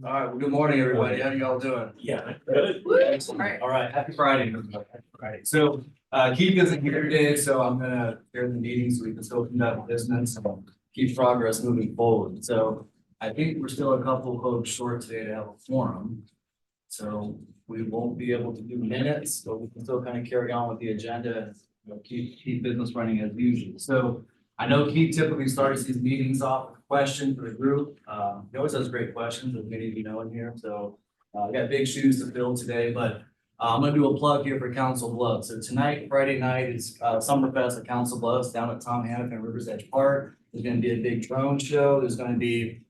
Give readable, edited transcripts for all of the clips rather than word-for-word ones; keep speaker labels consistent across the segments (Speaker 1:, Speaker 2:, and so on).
Speaker 1: All right, well, good morning, everybody. How y'all doing?
Speaker 2: Yeah, good.
Speaker 1: All right, happy Friday. All right, so Keith isn't here today, so I'm gonna chair the meeting so we can still conduct business and keep progress moving forward. So I think we're still a couple of folks short today to have a forum. So we won't be able to do minutes, but we can still kind of carry on with the agenda and keep business running as usual. So I know Keith typically starts these meetings off with a question for the group. He always has great questions, as many of you know in here. So I got big shoes to fill today, but I'm gonna do a plug here for Council Bluffs. So tonight, Friday night, is Summerfest at Council Bluffs down at Tom Hannafin Rivers Edge Park. There's gonna be a big drone show. There's gonna be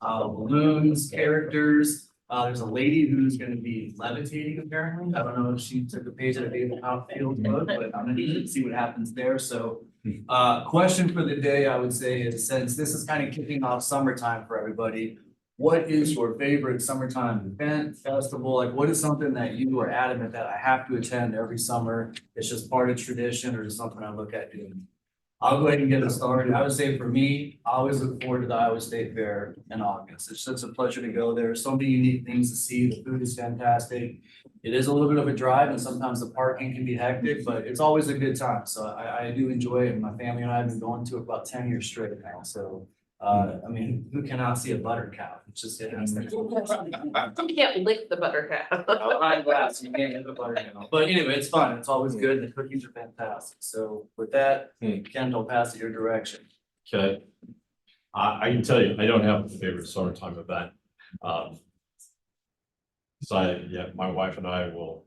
Speaker 1: balloons, characters. There's a lady who's gonna be levitating apparently. I don't know if she took a page out of David Outfield's book, but I'm gonna see what happens there. So question for the day, I would say, is since this is kind of kicking off summertime for everybody, what is your favorite summertime event, festival? Like, what is something that you are adamant that I have to attend every summer? It's just part of tradition or just something I look at doing? I'll go ahead and get it started. I would say for me, I always look forward to the Iowa State Fair in August. It's such a pleasure to go there. So many unique things to see. The food is fantastic. It is a little bit of a drive and sometimes the parking can be hectic, but it's always a good time. So I do enjoy it. And my family and I have been going to it about 10 years straight now. So I mean, who cannot see a butter cow? It's just, it has to.
Speaker 3: You can't lick the butter cow.
Speaker 1: Eyeglass, you can't get the butter cow. But anyway, it's fun. It's always good. The cookies are fantastic. So with that, Ken, I'll pass it your direction.
Speaker 2: Okay. I can tell you, I don't have a favorite summertime event. So my wife and I will,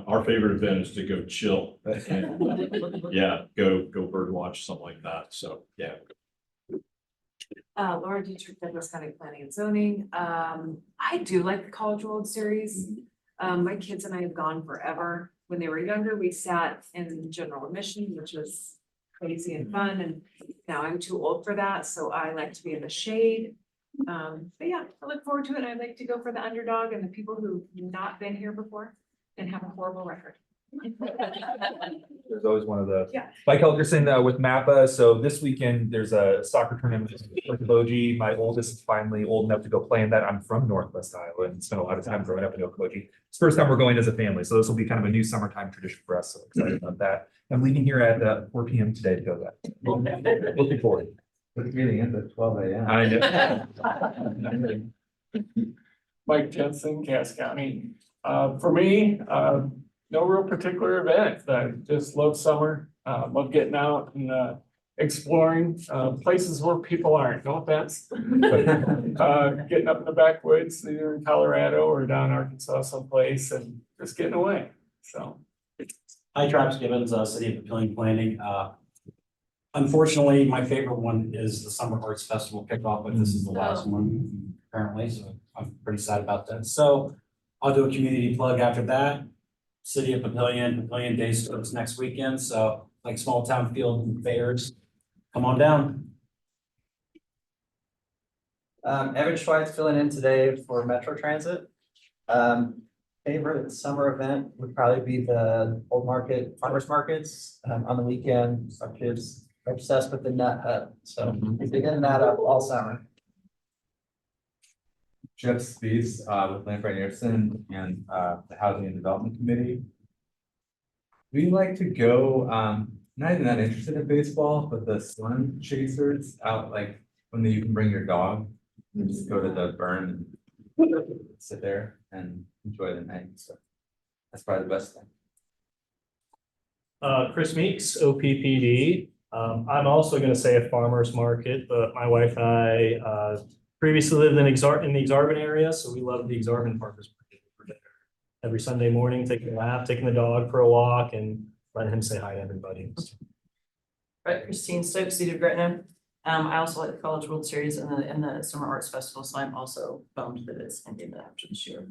Speaker 2: our favorite event is to go chill. And, yeah, go bird watch, something like that. So, yeah.
Speaker 4: Laura Dietrich, Douglas County Planning and Zoning. I do like the College World Series. My kids and I have gone forever. When they were younger, we sat in general admission, which was crazy and fun. And now I'm too old for that, so I like to be in the shade. But yeah, I look forward to it. I'd like to go for the underdog and the people who've not been here before and have a horrible record.
Speaker 5: There's always one of those.
Speaker 4: Yeah.
Speaker 5: Mike Helgerson with MAPA. So this weekend, there's a soccer tournament with Okoboji. My oldest is finally old enough to go play in that. I'm from Northwest Iowa and spent a lot of time growing up in Okoboji. It's the first time we're going as a family. So this will be kind of a new summertime tradition for us. So excited about that. I'm leaving here at 4 p.m. today to go to that. Looking forward.
Speaker 6: But meeting ends at 12 a.m.
Speaker 5: I know.
Speaker 7: Mike Jensen, Cass County. For me, no real particular event. I just love summer, love getting out and exploring places where people aren't. No offense. Getting up in the backwoods, either in Colorado or down Arkansas someplace, and just getting away. So.
Speaker 8: Hi, Travis Gibbons, City of Papillion Planning. Unfortunately, my favorite one is the Summer Arts Festival kickoff, but this is the last one currently, so I'm pretty sad about that. So I'll do a community plug after that. City of Papillion Day starts next weekend, so like small town field and fairs, come on down.
Speaker 6: Evan Schweitz filling in today for Metro Transit. Favorite summer event would probably be the Old Market Farmers Markets on the weekend. Our kids are obsessed with the nut hut, so we've been getting that up all summer.
Speaker 9: Jeff Spees with Lamprey Anderson and the Housing and Development Committee. We like to go, not even that interested in baseball, but the Sun Chasers out, like when you can bring your dog, and just go to the burn and sit there and enjoy the night. So that's probably the best thing.
Speaker 2: Chris Meeks, OPPD. I'm also going to say a farmer's market, but my wife and I previously lived in the Exarban area, so we love the Exarban Farmers Market for dinner. Every Sunday morning, taking a lap, taking the dog for a walk, and letting him say hi to everybody.
Speaker 3: Right, Christine Stokes, City of Gretna. I also like the College World Series and the Summer Arts Festival, so I'm also bummed that it's ending after this year.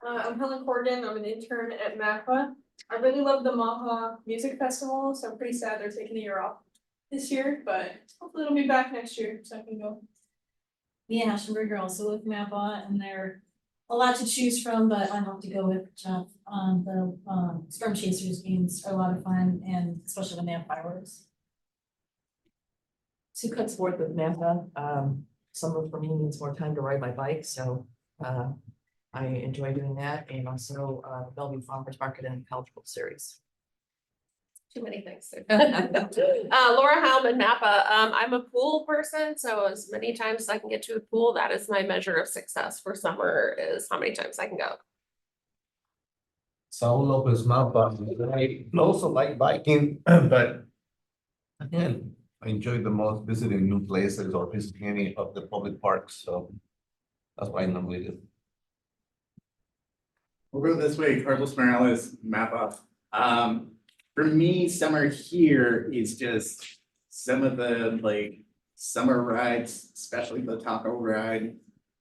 Speaker 10: I'm Helen Corrigan. I'm an intern at MAPA. I really love the Omaha Music Festival, so I'm pretty sad they're taking a year off this year, but hopefully it'll be back next year so I can go.
Speaker 11: Me and Ashenberger also with MAPA, and they're a lot to choose from, but I have to go with Jeff. The Storm Chasers games are a lot of fun, and especially when they have fireworks.
Speaker 3: Sue Cuts forth with MAPA. summer for me means more time to ride my bike, so, I enjoy doing that, and also, Bellevue Farmers Market and College World Series.
Speaker 12: Too many things. Laura Helm and MAPA. I'm a pool person, so as many times as I can get to a pool, that is my measure of success for summer, is how many times I can go.
Speaker 13: Saul Lopez Mapa. I also like biking, but again, I enjoy the most visiting new places or visiting any of the public parks, so that's why I normally do.
Speaker 14: We'll go this way, Carlos Morales, MAPA. For me, summer here is just some of the like summer rides, especially the taco ride.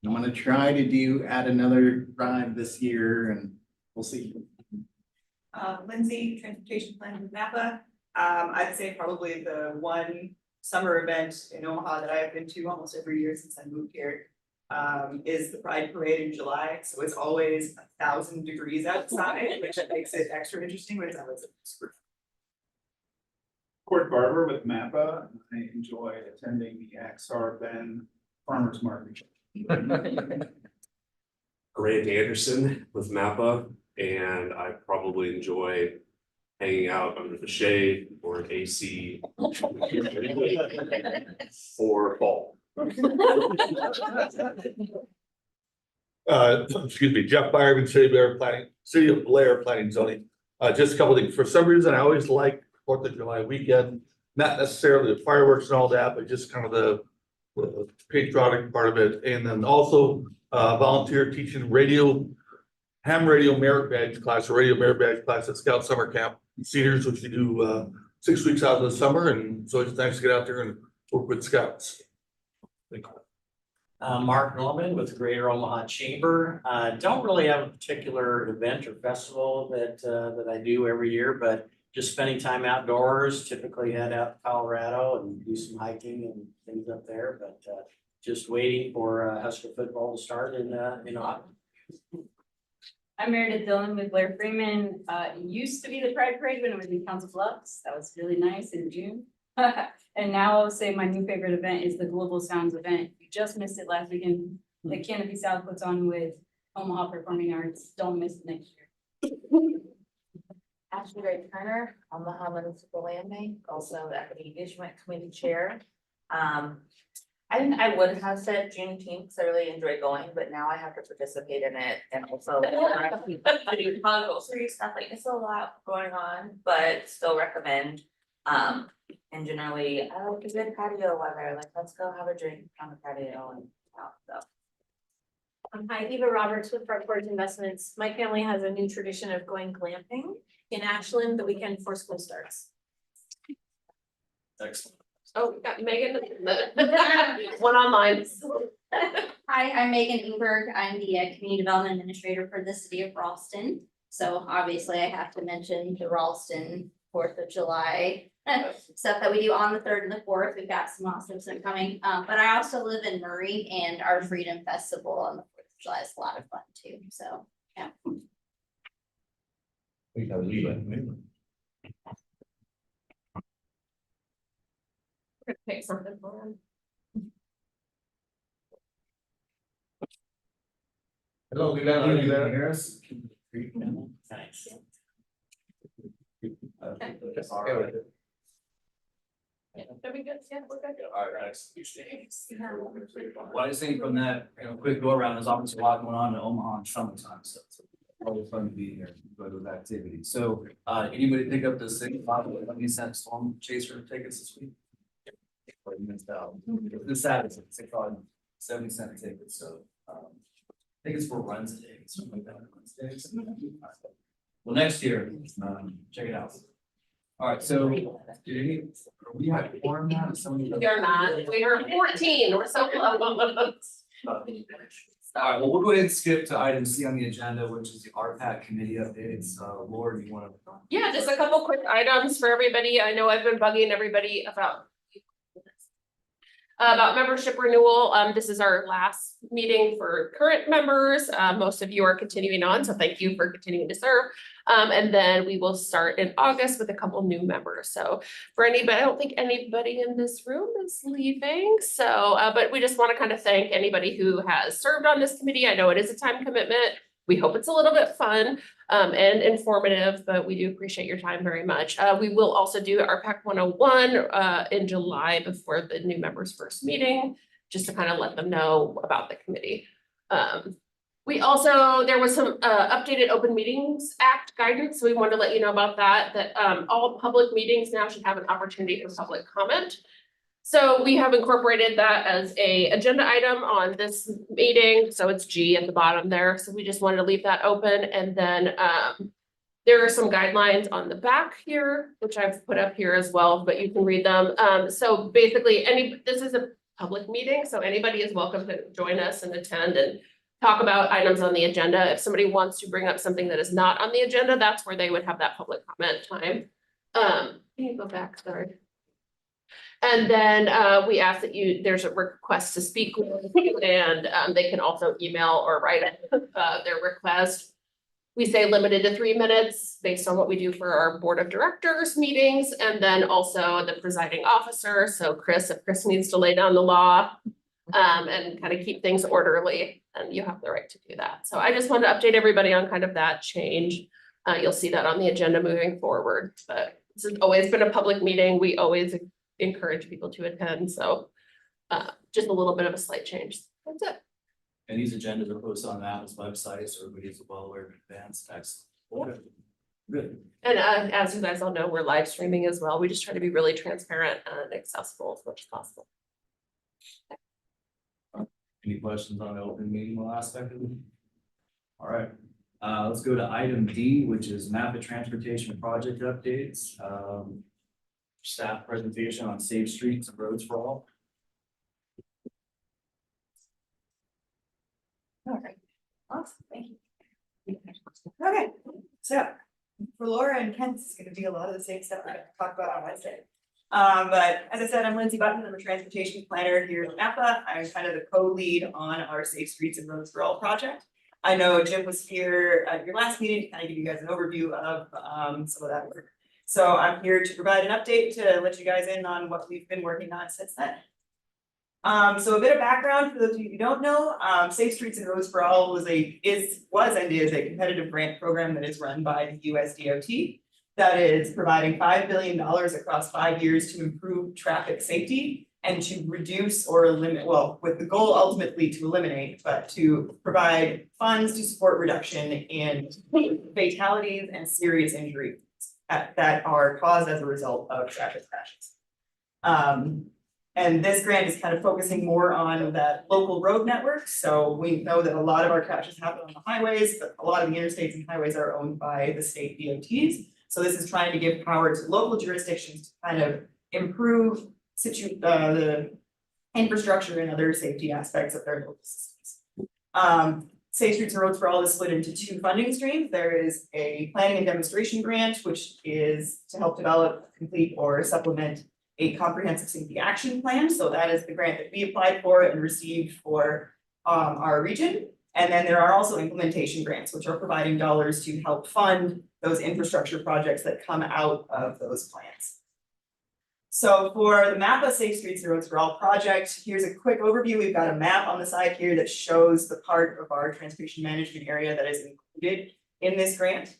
Speaker 14: I'm gonna try to add another ride this year and we'll see.
Speaker 15: Lindsay, transportation plan with MAPA. I'd say probably the one summer event in Omaha that I have been to almost every year since I moved here. Is the Pride Parade in July, so it's always 1,000 degrees outside, which makes it extra interesting, but it's always super.
Speaker 14: Court Barber with MAPA. I enjoy attending the XR Ben Farmers Market.
Speaker 16: Grant Anderson with MAPA, and I probably enjoy hanging out under the shade or an AC for fall.
Speaker 17: Excuse me, Jeff Byerman, City of Blair Planning Zoning. Just a couple things. For some reason, I always like 4th of July weekend, not necessarily the fireworks and all that, but just kind of the patriotic part of it. And then also volunteer teaching ham radio merit badge class, or radio merit badge class at Scout Summer Camp. Seniors, which we do 6 weeks out of the summer, and so it's nice to get out there and work with scouts. Thank you.
Speaker 8: Mark Norman with Greater Omaha Chamber. Don't really have a particular event or festival that I do every year, but just spending time outdoors, typically head out to Colorado and do some hiking and things up there, but just waiting for Husker football to start in August.
Speaker 18: I'm Meredith Dillon with Blair Freeman. It used to be the Pride Parade when it was in Council Bluffs. That was really nice in June. And now I'll say my new favorite event is the Global Sounds event. We just missed it last weekend. The Canopy South puts on with Omaha Performing Arts. Don't miss it next year.
Speaker 19: Ashley Ray Turner, Omaha Municipal Land Bank, also the Equity Engagement Committee Chair. I would have said Juneteenth, because I really enjoy going, but now I have to participate in it and also to do grocery stuff. Like, it's a lot going on, but still recommend. And generally, I like a good patio weather. Like, let's go have a drink on the patio and out. So.
Speaker 11: Hi, Eva Roberts with Brookport Investments. My family has a new tradition of going glamping in Ashland the weekend before school starts.
Speaker 12: Excellent. Oh, we got Megan, one online.
Speaker 20: Hi, I'm Megan Ingberg. I'm the Community Development Administrator for the City of Ralston. So obviously I have to mention the Ralston 4th of July stuff that we do on the 3rd and the 4th. We've got some awesome stuff coming. But I also live in Murray, and our Freedom Festival on the 4th of July is a lot of fun too. So, yeah.
Speaker 13: We can leave it.
Speaker 12: We're gonna pick something for him.
Speaker 13: Hello, Dylan, are you there?
Speaker 1: Harris.
Speaker 8: Thanks.
Speaker 12: That'd be good, yeah, we're good.
Speaker 1: All right, next. Well, I just think from that, quick go around, there's obviously a lot going on in Omaha in summertime, so it's probably fun to be here, go to those activities. So, anybody pick up the 6.5 storm chaser tickets this week? Or you missed out. This Saturday, it's like 70-cent tickets, so, I think it's for runs a day, something like that. Runs days. Well, next year, check it out. All right, so we had form now, somebody.
Speaker 12: We are not, we are 14 or something.
Speaker 1: All right, well, we'll go ahead and skip to item C on the agenda, which is the RPAC committee updates. Laura, do you want to?
Speaker 12: Yeah, just a couple quick items for everybody. I know I've been bugging everybody about. About membership renewal, this is our last meeting for current members. Most of you are continuing on, so thank you for continuing to serve. And then we will start in August with a couple new members. So for anybody, I don't think anybody in this room is leaving. So, but we just want to kind of thank anybody who has served on this committee. I know it is a time commitment. We hope it's a little bit fun and informative, but we do appreciate your time very much. We will also do RPAC 101 in July before the new members' first meeting, just to kind of let them know about the committee. We also, there was some updated Open Meetings Act guidance, so we wanted to let you know about that, that all public meetings now should have an opportunity for public comment. So we have incorporated that as a agenda item on this meeting, so it's G at the bottom there, so we just wanted to leave that open. And then there are some guidelines on the back here, which I've put up here as well, but you can read them. So basically, this is a public meeting, so anybody is welcome to join us and attend and talk about items on the agenda. If somebody wants to bring up something that is not on the agenda, that's where they would have that public comment time. Can you go back, sorry? And then we ask that there's a request to speak with you, and they can also email or write their request. We say limited to 3 minutes based on what we do for our board of directors meetings, and then also the presiding officer. So Chris, if Chris needs to lay down the law and kind of keep things orderly, and you have the right to do that. So I just wanted to update everybody on kind of that change. You'll see that on the agenda moving forward, but this has always been a public meeting. We always encourage people to attend, so just a little bit of a slight change. That's it.
Speaker 8: And these agendas are posted on MAPA's website, so everybody's well aware in advance. Excellent. Good.
Speaker 12: And as you guys all know, we're live streaming as well. We just try to be really transparent and accessible as much as possible.
Speaker 8: Any questions on the open meeting law aspect of it? All right, let's go to item D, which is MAPA transportation project updates. Staff presentation on safe streets and roads for all.
Speaker 15: All right, awesome, thank you. Okay, so for Laura and Kent, this is gonna be a lot of the same stuff we're gonna talk about on Wednesday. But as I said, I'm Lindsay Button, I'm a transportation planner here at MAPA. I'm kind of the co-lead on our Safe Streets and Roads for All project. I know Jim was here at your last meeting to kind of give you guys an overview of some of that work. So I'm here to provide an update to let you guys in on what we've been working on since then. So a bit of background for those of you who don't know, Safe Streets and Roads for All was and is a competitive grant program that is run by the US DOT that is providing $5 billion across 5 years to improve traffic safety and to reduce or eliminate, well, with the goal ultimately to eliminate, but to provide funds to support reduction in fatalities and serious injuries that are caused as a result of traffic crashes. And this grant is kind of focusing more on that local road network. So we know that a lot of our crashes happen on the highways, but a lot of the interstates and highways are owned by the state DOTs. So this is trying to give power to local jurisdictions to kind of improve the infrastructure and other safety aspects of their local systems. Safe Streets and Roads for All is split into 2 funding streams. There is a planning and demonstration grant, which is to help develop, complete, or supplement a comprehensive safety action plan. So that is the grant that we applied for and received for our region. And then there are also implementation grants, which are providing dollars to help fund those infrastructure projects that come out of those plans. So for the MAPA Safe Streets and Roads for All project, here's a quick overview. We've got a map on the side here that shows the part of our transportation management area that is included in this grant.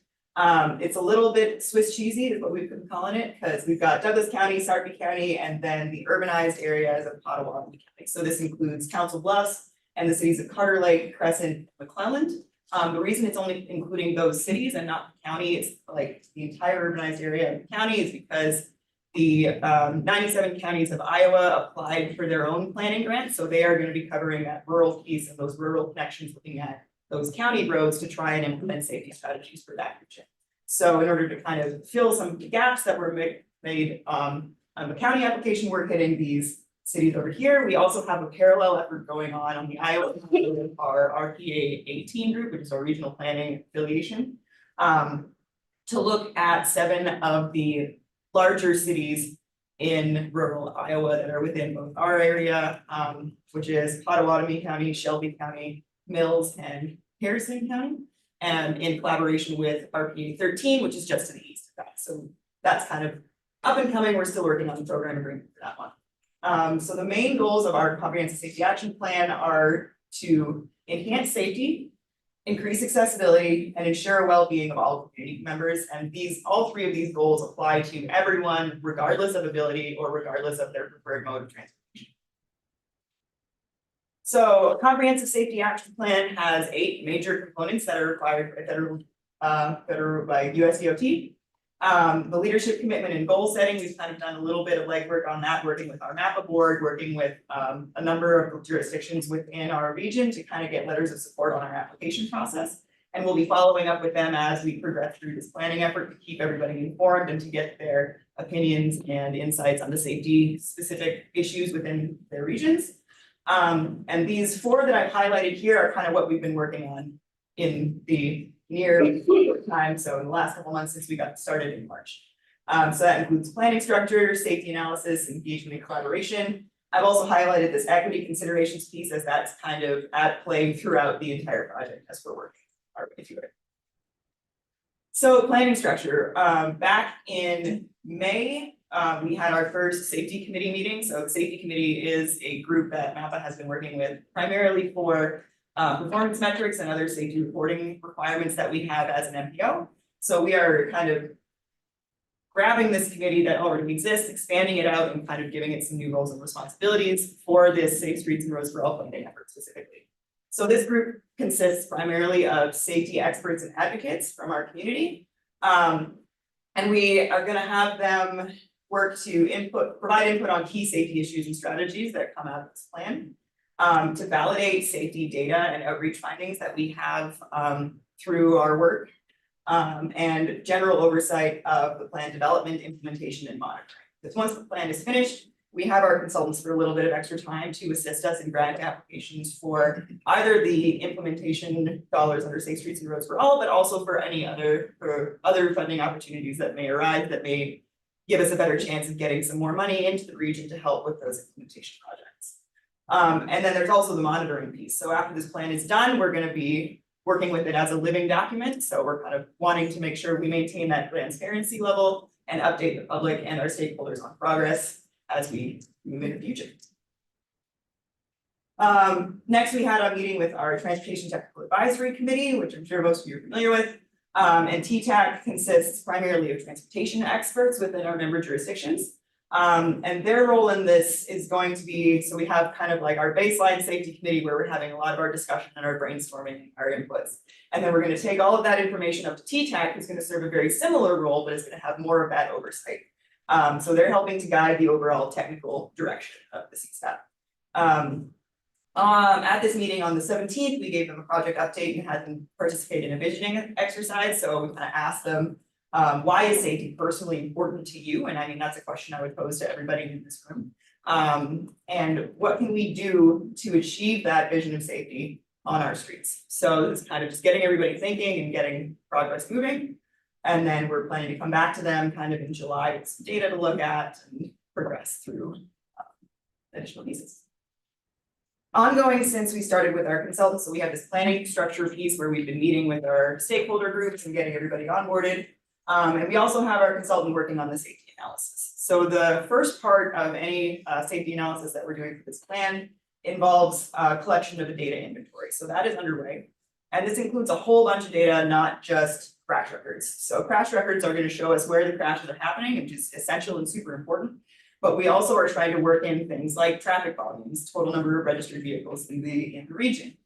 Speaker 15: It's a little bit Swiss cheesy is what we've been calling it, because we've got Douglas County, Sarpy County, and then the urbanized areas of Potawatomi County. So this includes Council Bluffs and the cities of Carter Lake, Crescent, McClelland. The reason it's only including those cities and not the county, it's like the entire urbanized area of the county, is because the 97 counties of Iowa applied for their own planning grants. So they are going to be covering that rural piece and those rural connections, looking at those county roads to try and implement safety strategies for that region. So in order to kind of fill some of the gaps that were made on the county application, we're hitting these cities over here. We also have a parallel effort going on the Iowa side with our RPA 18 group, which is our regional planning affiliation, to look at 7 of the larger cities in rural Iowa that are within both our area, which is Potawatomi County, Shelby County, Mills, and Harrison County. And in collaboration with RPA 13, which is just to the east of that. So that's kind of up and coming. We're still working on the program agreement for that one. So the main goals of our comprehensive safety action plan are to enhance safety, increase accessibility, and ensure well-being of all community members. And all three of these goals apply to everyone, regardless of ability or regardless of their preferred mode of transportation. So a comprehensive safety action plan has 8 major components that are required by US DOT. The leadership commitment and goal setting, we've kind of done a little bit of legwork on that, working with our MAPA board, working with a number of jurisdictions within our region to kind of get letters of support on our application process. And we'll be following up with them as we progress through this planning effort to keep everybody informed and to get their opinions and insights on the safety specific issues within their regions. And these 4 that I've highlighted here are kind of what we've been working on in the near time, so in the last couple months since we got started in March. So that includes planning structure, safety analysis, engagement and collaboration. I've also highlighted this equity considerations piece as that's kind of at play throughout the entire project as we're working our way through it. So planning structure, back in May, we had our first safety committee meeting. So the safety committee is a group that MAPA has been working with primarily for performance metrics and other safety reporting requirements that we have as an MPO. So we are kind of grabbing this committee that already exists, expanding it out and kind of giving it some new roles and responsibilities for this Safe Streets and Roads for All planning effort specifically. So this group consists primarily of safety experts and advocates from our community. And we are going to have them work to provide input on key safety issues and strategies that come out of this plan. To validate safety data and outreach findings that we have through our work, and general oversight of the plan development, implementation, and monitoring. Because once the plan is finished, we have our consultants for a little bit of extra time to assist us in grant applications for either the implementation dollars under Safe Streets and Roads for All, but also for any other funding opportunities that may arise that may give us a better chance of getting some more money into the region to help with those implementation projects. And then there's also the monitoring piece. So after this plan is done, we're going to be working with it as a living document. So we're kind of wanting to make sure we maintain that transparency level and update the public and our stakeholders on progress as we move in the future. Next, we had a meeting with our Transportation Technical Advisory Committee, which I'm sure most of you are familiar with. And TTAC consists primarily of transportation experts within our member jurisdictions. And their role in this is going to be, so we have kind of like our baseline safety committee where we're having a lot of our discussion and our brainstorming, our inputs. And then we're going to take all of that information up to TTAC, who's going to serve a very similar role, but is going to have more of that oversight. So they're helping to guide the overall technical direction of the CSAP. At this meeting on the 17th, we gave them a project update and had them participate in a visioning exercise. So we kind of asked them, why is safety personally important to you? And I mean, that's a question I would pose to everybody in this room. And what can we do to achieve that vision of safety on our streets? So it's kind of just getting everybody thinking and getting progress moving. And then we're planning to come back to them kind of in July with some data to look at and progress through additional pieces. Ongoing since we started with our consultants, so we have this planning structure piece where we've been meeting with our stakeholder groups and getting everybody onboarded. And we also have our consultant working on the safety analysis. So the first part of any safety analysis that we're doing for this plan involves collection of a data inventory. So that is underway. And this includes a whole bunch of data, not just crash records. So crash records are going to show us where the crashes are happening, which is essential and super important. But we also are trying to work in things like traffic volumes, total number of registered vehicles in the region,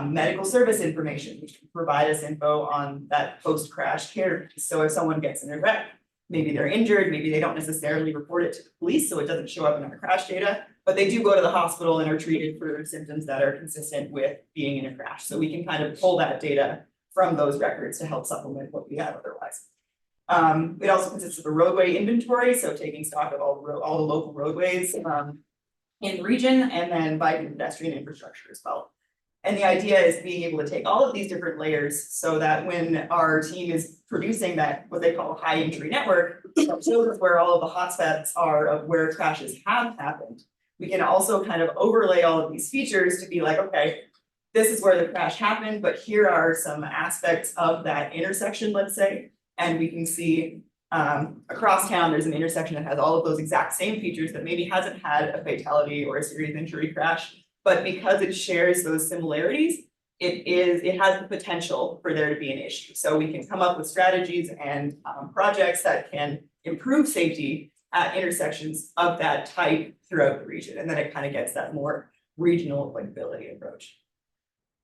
Speaker 15: medical service information, which can provide us info on that post-crash care. So if someone gets in a wreck, maybe they're injured, maybe they don't necessarily report it to the police, so it doesn't show up in our crash data, but they do go to the hospital and are treated for symptoms that are consistent with being in a crash. So we can kind of pull that data from those records to help supplement what we have otherwise. It also consists of a roadway inventory, so taking stock of all the local roadways in the region, and then bike and pedestrian infrastructure as well. And the idea is being able to take all of these different layers so that when our team is producing that, what they call high injury network, that shows us where all of the hotspots are of where crashes have happened. We can also kind of overlay all of these features to be like, okay, this is where the crash happened, but here are some aspects of that intersection, let's say, and we can see across town, there's an intersection that has all of those exact same features that maybe hasn't had a fatality or a serious injury crash, but because it shares those similarities, it has the potential for there to be an issue. So we can come up with strategies and projects that can improve safety at intersections of that type throughout the region. And then it kind of gets that more regional applicability approach.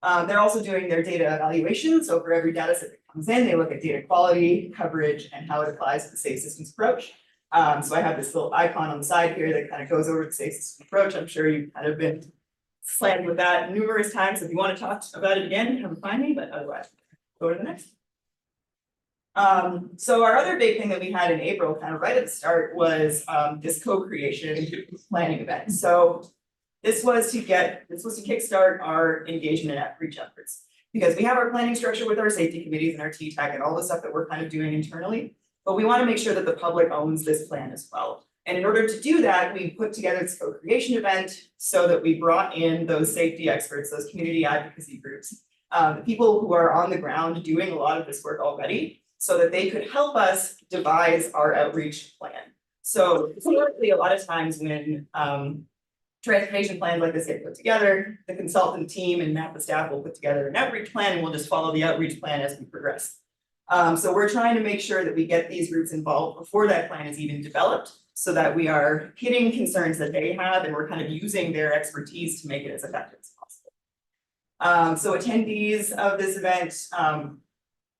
Speaker 15: They're also doing their data evaluation. So for every data set that comes in, they look at data quality, coverage, and how it applies to the safe systems approach. So I have this little icon on the side here that kind of goes over the safe systems approach. I'm sure you've kind of been slammed with that numerous times. So if you want to talk about it again, come find me, but otherwise, go to the next. So our other big thing that we had in April, kind of right at the start, was this co-creation planning event. So this was to kickstart our engagement and outreach efforts, because we have our planning structure with our safety committees and our TTAC and all the stuff that we're kind of doing internally, but we want to make sure that the public owns this plan as well. And in order to do that, we put together this co-creation event so that we brought in those safety experts, those community advocacy groups, the people who are on the ground doing a lot of this work already, so that they could help us devise our outreach plan. So historically, a lot of times when transportation plans like this get put together, the consultant team and MAPA staff will put together an outreach plan, and we'll just follow the outreach plan as we progress. So we're trying to make sure that we get these groups involved before that plan is even developed, so that we are hitting concerns that they have, and we're kind of using their expertise to make it as effective as possible. So attendees of this event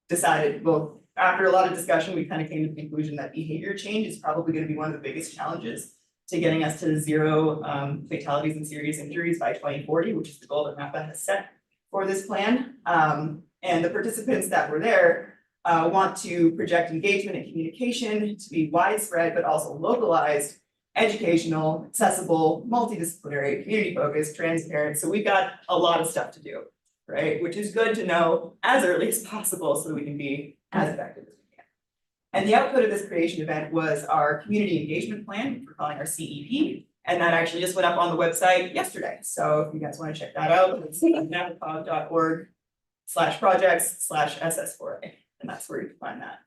Speaker 15: decided, well, after a lot of discussion, we kind of came to the conclusion that behavior change is probably going to be one of the biggest challenges to getting us to 0 fatalities and serious injuries by 2040, which is the goal that MAPA has set for this plan. And the participants that were there want to project engagement and communication to be widespread, but also localized, educational, accessible, multidisciplinary, community focused, transparent. So we've got a lot of stuff to do, right? Which is good to know as early as possible so that we can be as effective as we can. And the output of this creation event was our community engagement plan, which we're calling our CEP. And that actually just went up on the website yesterday. So if you guys want to check that out, it's napacog.org/projects/SS4A. And that's where you can find that.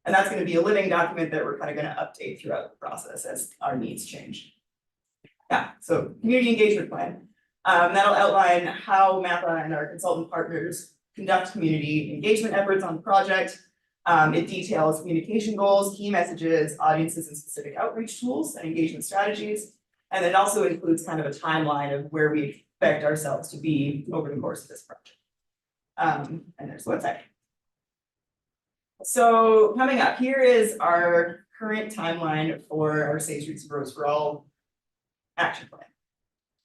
Speaker 15: And that's going to be a living document that we're kind of going to update throughout the process as our needs change. Yeah, so community engagement plan. That'll outline how MAPA and our consultant partners conduct community engagement efforts on the project. It details communication goals, key messages, audiences, and specific outreach tools and engagement strategies. And it also includes kind of a timeline of where we expect ourselves to be over the course of this project. And there's the website. So coming up, here is our current timeline for our Safe Streets and Roads for All action plan.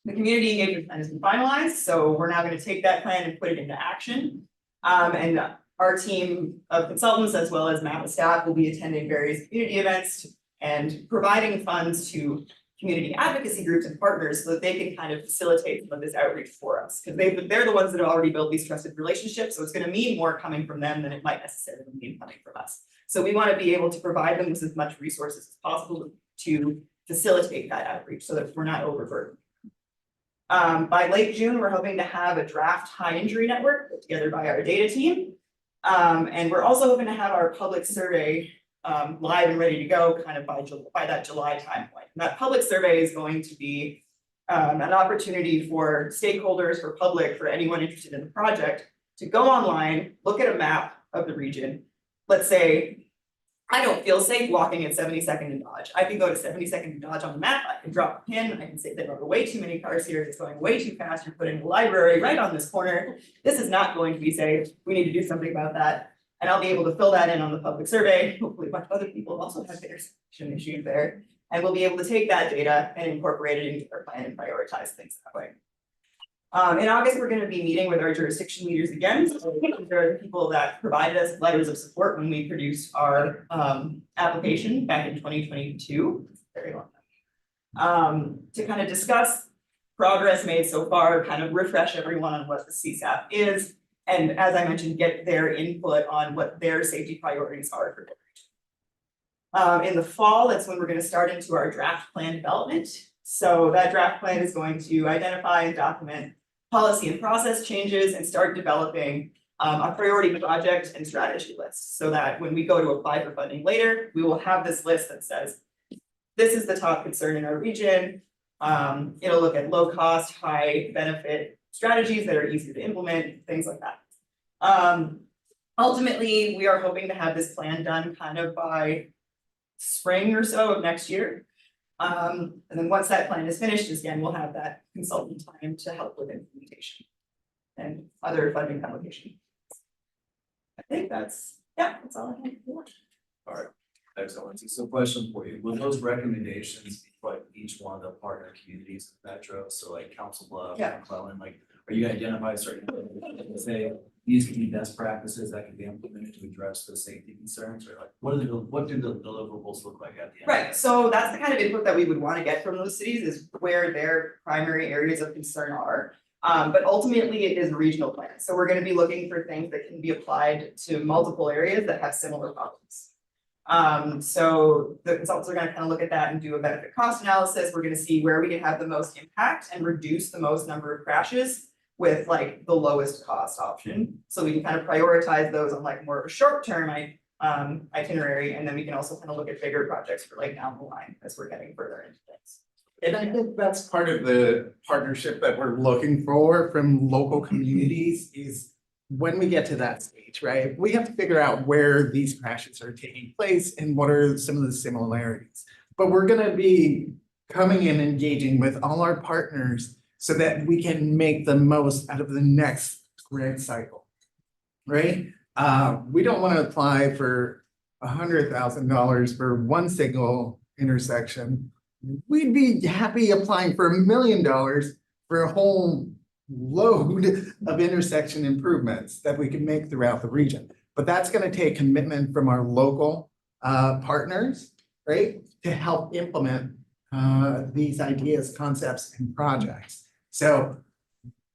Speaker 15: The community engagement plan has been finalized, so we're now going to take that plan and put it into action. And our team of consultants, as well as MAPA staff, will be attending various community events and providing funds to community advocacy groups and partners so that they can kind of facilitate some of this outreach for us. Because they're the ones that have already built these trusted relationships, so it's going to mean more coming from them than it might necessarily mean coming from us. So we want to be able to provide them with as much resources as possible to facilitate that outreach so that we're not overburdened. By late June, we're hoping to have a draft high injury network put together by our data team. And we're also hoping to have our public survey live and ready to go kind of by that July time point. And that public survey is going to be an opportunity for stakeholders, for public, for anyone interested in the project to go online, look at a map of the region. Let's say I don't feel safe walking at 72nd and Dodge. I can go to 72nd and Dodge on the map. I can drop a pin. I can say there are way too many cars here. It's going way too fast. You're putting a library right on this corner. This is not going to be safe. We need to do something about that. And I'll be able to fill that in on the public survey. Hopefully a bunch of other people also have intersection issues there. And we'll be able to take that data and incorporate it into our plan and prioritize things that way. In August, we're going to be meeting with our jurisdiction leaders again. So there are the people that provided us letters of support when we produced our application back in 2022. Very long time. To kind of discuss progress made so far, kind of refresh everyone on what the CSAP is. And as I mentioned, get their input on what their safety priorities are for their region. In the fall, that's when we're gonna start into our draft plan development. So that draft plan is going to identify and document policy and process changes and start developing a priority project and strategy list, so that when we go to apply for funding later, we will have this list that says, this is the top concern in our region. It'll look at low cost, high benefit strategies that are easy to implement, things like that. Ultimately, we are hoping to have this plan done kind of by spring or so of next year. And then once that plan is finished, again, we'll have that consultant time to help with implementation and other funding application. I think that's all I have.
Speaker 1: All right, excellent. So question for you, will those recommendations be for each one of the partner communities in Metro? So like Council Bluffs,
Speaker 15: Yeah.
Speaker 1: McClellan, like, are you gonna identify certain, say, these could be best practices that can be implemented to address the safety concerns, or like, what do the deliverables look like at the end?
Speaker 15: Right, so that's the kind of input that we would want to get from those cities, is where their primary areas of concern are. But ultimately it is a regional plan, so we're gonna be looking for things that can be applied to multiple areas that have similar problems. So the consultants are gonna kind of look at that and do a benefit cost analysis. We're gonna see where we can have the most impact and reduce the most number of crashes with like the lowest cost option. So we can kind of prioritize those on like more of a short-term itinerary, and then we can also kind of look at bigger projects for like down the line as we're getting further into things.
Speaker 14: And I think that's part of the partnership that we're looking for from local communities, is when we get to that stage, right? We have to figure out where these crashes are taking place and what are some of the similarities. But we're gonna be coming in, engaging with all our partners so that we can make the most out of the next grant cycle, right? We don't wanna apply for $100,000 for one single intersection. We'd be happy applying for $1 million for a whole load of intersection improvements that we can make throughout the region. But that's gonna take commitment from our local partners, right? To help implement these ideas, concepts, and projects. So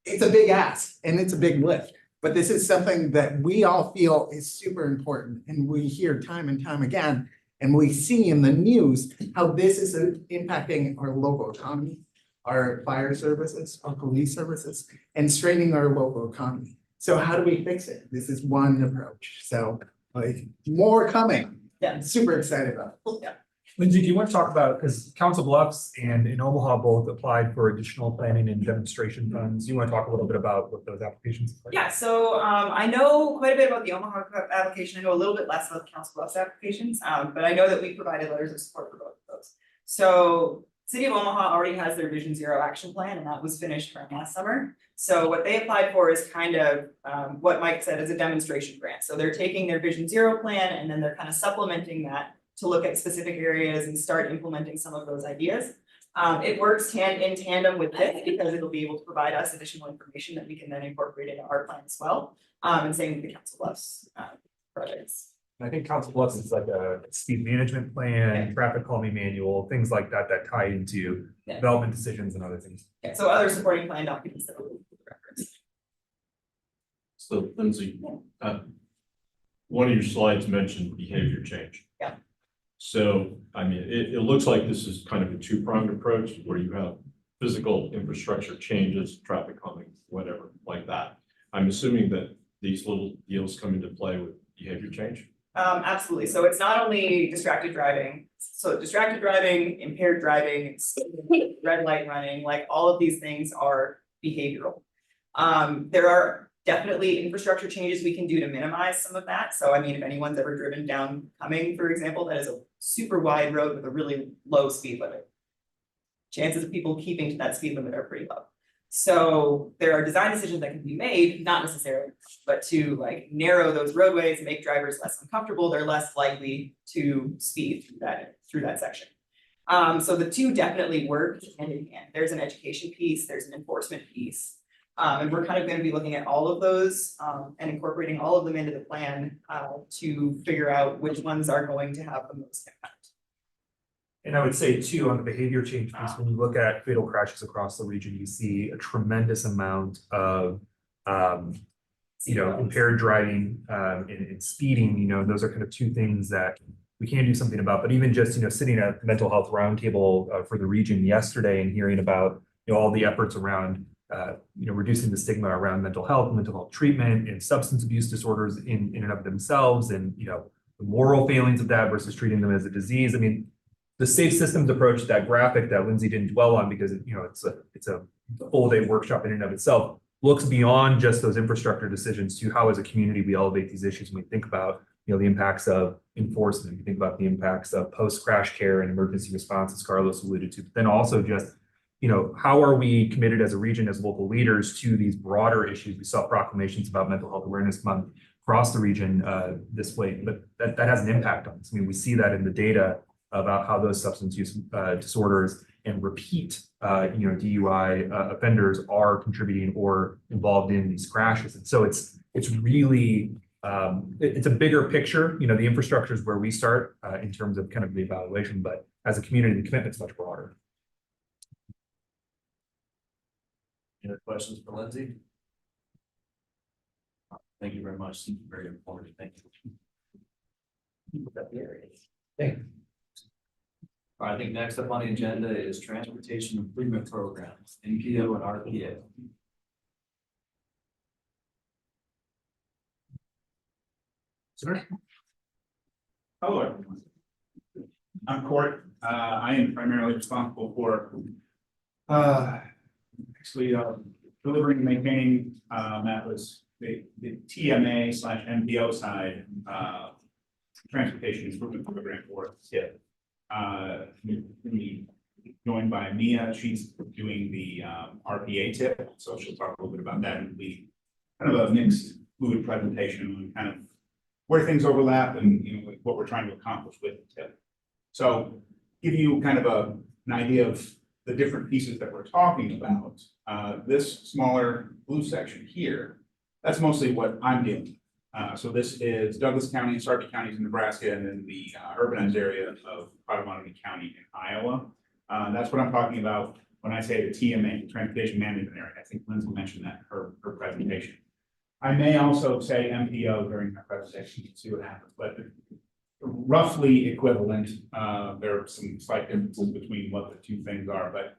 Speaker 14: it's a big ask and it's a big lift, but this is something that we all feel is super important, and we hear time and time again. And we see in the news how this is impacting our local economy, our fire services, our police services, and straining our local economy. So how do we fix it? This is one approach. So like more coming. Yeah, I'm super excited about it. Yeah.
Speaker 5: Lindsay, do you want to talk about, because Council Bluffs and in Omaha both applied for additional planning and demonstration funds. You want to talk a little bit about what those applications are?
Speaker 15: Yeah, so I know quite a bit about the Omaha application. I know a little bit less about the Council Bluffs applications, but I know that we provided letters of support for both of those. So City of Omaha already has their Vision Zero action plan, and that was finished from last summer. So what they applied for is kind of what Mike said is a demonstration grant. So they're taking their Vision Zero plan and then they're kind of supplementing that to look at specific areas and start implementing some of those ideas. It works in tandem with this because it'll be able to provide us additional information that we can then incorporate into our plan as well. And same with the Council Bluffs projects.
Speaker 5: I think Council Bluffs is like a speed management plan, traffic calming manual, things like that, that tie into development decisions and other things.
Speaker 15: Yeah, so other supporting plan documents that we'll reference.
Speaker 21: So Lindsay, one of your slides mentioned behavior change.
Speaker 15: Yeah.
Speaker 21: So, I mean, it looks like this is kind of a two-pronged approach where you have physical infrastructure changes, traffic calming, whatever, like that. I'm assuming that these little deals come into play with behavior change.
Speaker 15: Absolutely. So it's not only distracted driving. So distracted driving, impaired driving, red light running, like all of these things are behavioral. There are definitely infrastructure changes we can do to minimize some of that. So I mean, if anyone's ever driven down Cuming, for example, that is a super wide road with a really low speed limit. Chances of people keeping to that speed limit are pretty low. So there are design decisions that can be made, not necessarily, but to like narrow those roadways, make drivers less uncomfortable, they're less likely to speed through that section. So the two definitely work hand in hand. There's an education piece, there's an enforcement piece. And we're kind of going to be looking at all of those and incorporating all of them into the plan to figure out which ones are going to have the most impact.
Speaker 5: And I would say too, on the behavior change piece, when you look at fatal crashes across the region, you see a tremendous amount of, impaired driving, and speeding, those are kind of two things that we can do something about. But even just, sitting at the mental health roundtable for the region yesterday and hearing about, all the efforts around, reducing the stigma around mental health treatment and substance abuse disorders in and of themselves, and, the moral failings of that versus treating them as a disease. I mean, the safe systems approach, that graphic that Lindsay didn't dwell on because, it's a full day workshop in and of itself, looks beyond just those infrastructure decisions to how as a community we elevate these issues. When we think about, the impacts of enforcement, we think about the impacts of post-crash care and emergency response, as Carlos alluded to, but then also just, how are we committed as a region, as local leaders, to these broader issues? We saw proclamations about Mental Health Awareness Month across the region this week, but that has an impact on us. I mean, we see that in the data about how those substance use disorders and repeat, DUI offenders are contributing or involved in these crashes. And so it's really, it's a bigger picture. The infrastructure is where we start in terms of kind of the evaluation, but as a community, the commitment's much broader.
Speaker 1: Any other questions for Lindsay? Thank you very much. Seems very important. Thank you. Thank you. All right, I think next up on the agenda is transportation improvement programs, NPO and RPA.
Speaker 4: Sir. Hello, everyone. I'm Court. I am primarily responsible for delivering and maintaining MAPA's the TMA/MPO side transportation improvement program for TIP. We joined by Mia. She's doing the RPA tip, so she'll talk a little bit about that, and be kind of a mixed fluid presentation on kind of where things overlap and what we're trying to accomplish with the tip. So give you kind of an idea of the different pieces that we're talking about. This smaller blue section here, that's mostly what I'm dealing with. So this is Douglas County and Sarpy counties in Nebraska, and then the urbanized area of Potawatomi County in Iowa. That's what I'm talking about when I say the TMA, Transportation Management Area. I think Lindsay mentioned that in her presentation. I may also say MPO during my presentation to see what happens, but roughly equivalent. There are some slight differences between what the two things are, but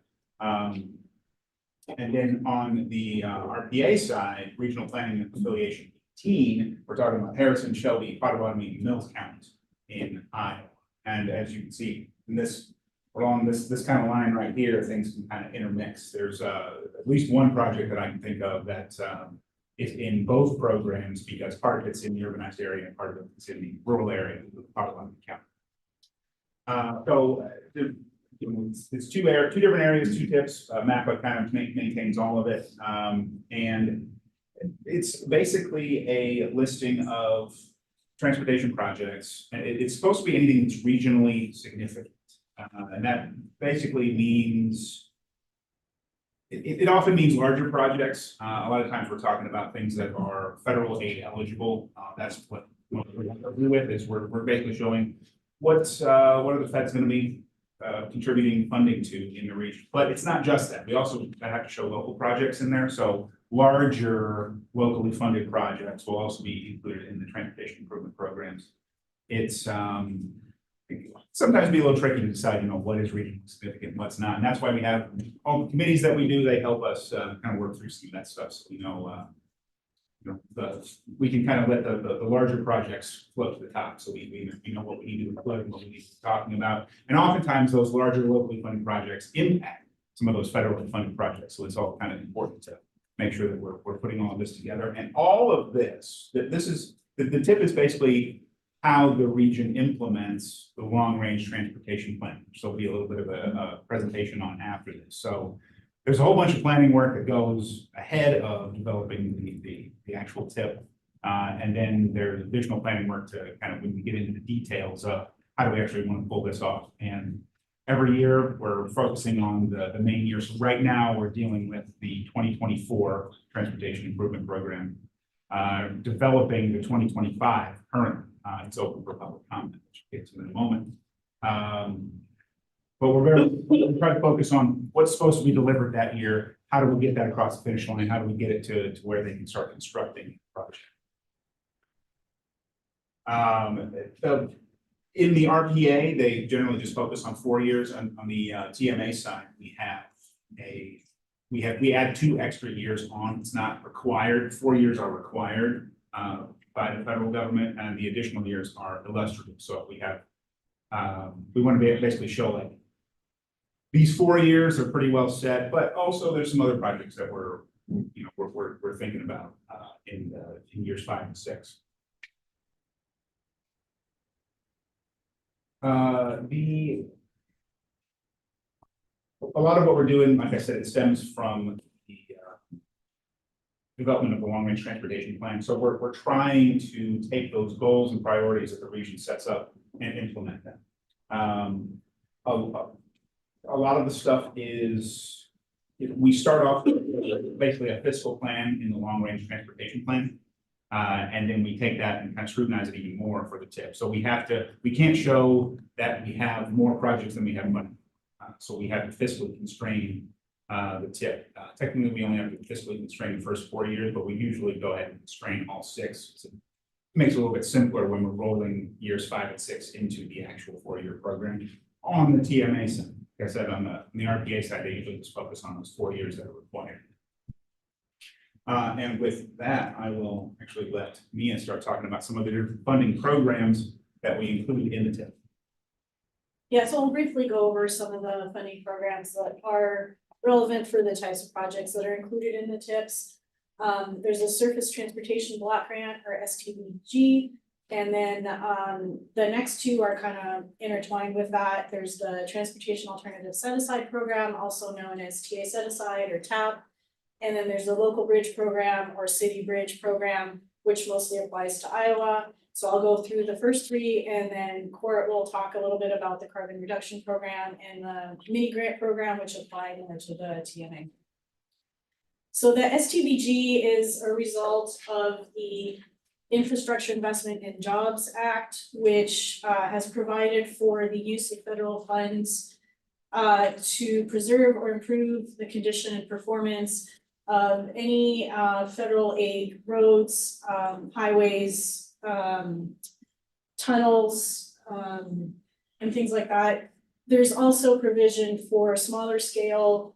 Speaker 4: and then on the RPA side, Regional Planning and Affiliation 18, we're talking about Harrison, Shelby, Potawatomi, and Mills counties in Iowa. And as you can see in this, along this kind of line right here, things can kind of intermix. There's at least one project that I can think of that is in both programs, because part of it's in the urbanized area and part of it's in the rural area of Potawatomi County. It's two different areas, two tips. MAPA kind of maintains all of it. And it's basically a listing of transportation projects. It's supposed to be anything that's regionally significant. And that basically means, it often means larger projects. A lot of times we're talking about things that are federal aid eligible. That's what we're do with is we're basically showing what are the feds going to be contributing funding to in the region. But it's not just that. We also have to show local projects in there. So larger locally funded projects will also be included in the transportation improvement programs. It's sometimes be a little tricky to decide, what is regionally significant, what's not. And that's why we have all the committees that we do. They help us kind of work through some of that stuff. So we can kind of let the larger projects float to the top. So we know what we need to include and what we need to be talking about. And oftentimes those larger locally funded projects impact some of those federally funded projects. So it's all kind of important to make sure that we're putting all of this together. And all of this, the tip is basically how the region implements the long-range transportation plan. So there'll be a little bit of a presentation on after this. So there's a whole bunch of planning work that goes ahead of developing the actual tip. And then there's additional planning work to kind of, when we get into the details of how do we actually want to pull this off. And every year we're focusing on the main year. So right now we're dealing with the 2024 Transportation Improvement Program, developing the 2025 current. It's open for public comment, which we'll get to in a moment. But we try to focus on what's supposed to be delivered that year. How do we get that across the finish line? How do we get it to where they can start constructing the project? In the RPA, they generally just focus on 4 years. On the TMA side, we add 2 extra years on. It's not required. 4 years are required by the federal government, and the additional years are illustrative. So we have we want to basically show like these 4 years are pretty well set, but also there's some other projects that we're thinking about in years 5 and 6. A lot of what we're doing, like I said, it stems from the development of the long-range transportation plan. So we're trying to take those goals and priorities that the region sets up and implement them. A lot of the stuff is, we start off with basically a fiscal plan in the long-range transportation plan. And then we take that and kind of scrutinize it even more for the tip. So we can't show that we have more projects than we have money. So we have to fiscally constrain the tip. Technically, we only have to fiscally constrain the first 4 years, but we usually go ahead and constrain all 6. So it makes it a little bit simpler when we're rolling years 5 and 6 into the actual 4-year program. On the TMA side, like I said, on the RPA side, they usually just focus on those 4 years that are required. And with that, I will actually let Mia start talking about some of the different funding programs that we include in the tip.
Speaker 11: Yeah, so I'll briefly go over some of the funding programs that are relevant for the types of projects that are included in the tips. There's a Surface Transportation Block Grant, or STBG, and then the next 2 are kind of intertwined with that. There's the Transportation Alternative Set Aside Program, also known as TA Set Aside or TAP. And then there's the Local Bridge Program or City Bridge Program, which mostly applies to Iowa. So I'll go through the first 3, and then Court will talk a little bit about the Carbon Reduction Program and the Mini Grant Program, which apply more to the TMA. So the STBG is a result of the Infrastructure Investment and Jobs Act, which has provided for the use of federal funds to preserve or improve the condition and performance of any federal aid roads, highways, tunnels, and things like that. There's also provision for smaller scale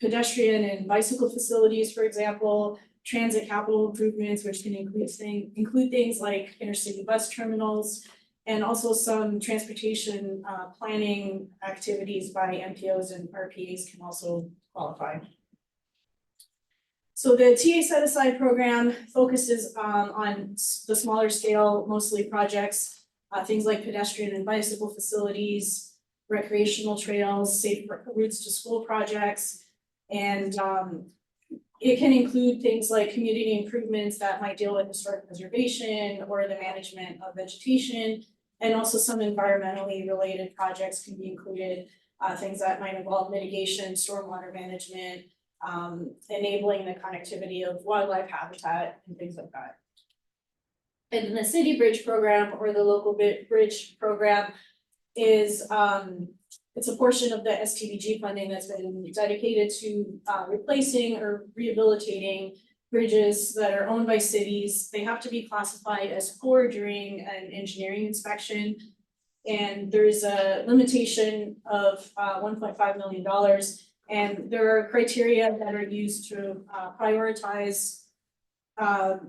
Speaker 11: pedestrian and bicycle facilities, for example, transit capital improvements, which can include things like intercity bus terminals, and also some transportation planning activities by MPOs and RPAs can also qualify. So the TA Set Aside program focuses on the smaller scale, mostly projects, things like pedestrian and bicycle facilities, recreational trails, safe routes to school projects, and it can include things like community improvements that might deal with historic preservation or the management of vegetation, and also some environmentally related projects can be included, things that might involve mitigation, stormwater management, enabling the connectivity of wildlife habitat and things like that. And then the City Bridge Program or the Local Bridge Program is it's a portion of the STBG funding that's been dedicated to replacing or rehabilitating bridges that are owned by cities. They have to be classified as core during an engineering inspection. And there's a limitation of $1.5 million. And there are criteria that are used to prioritize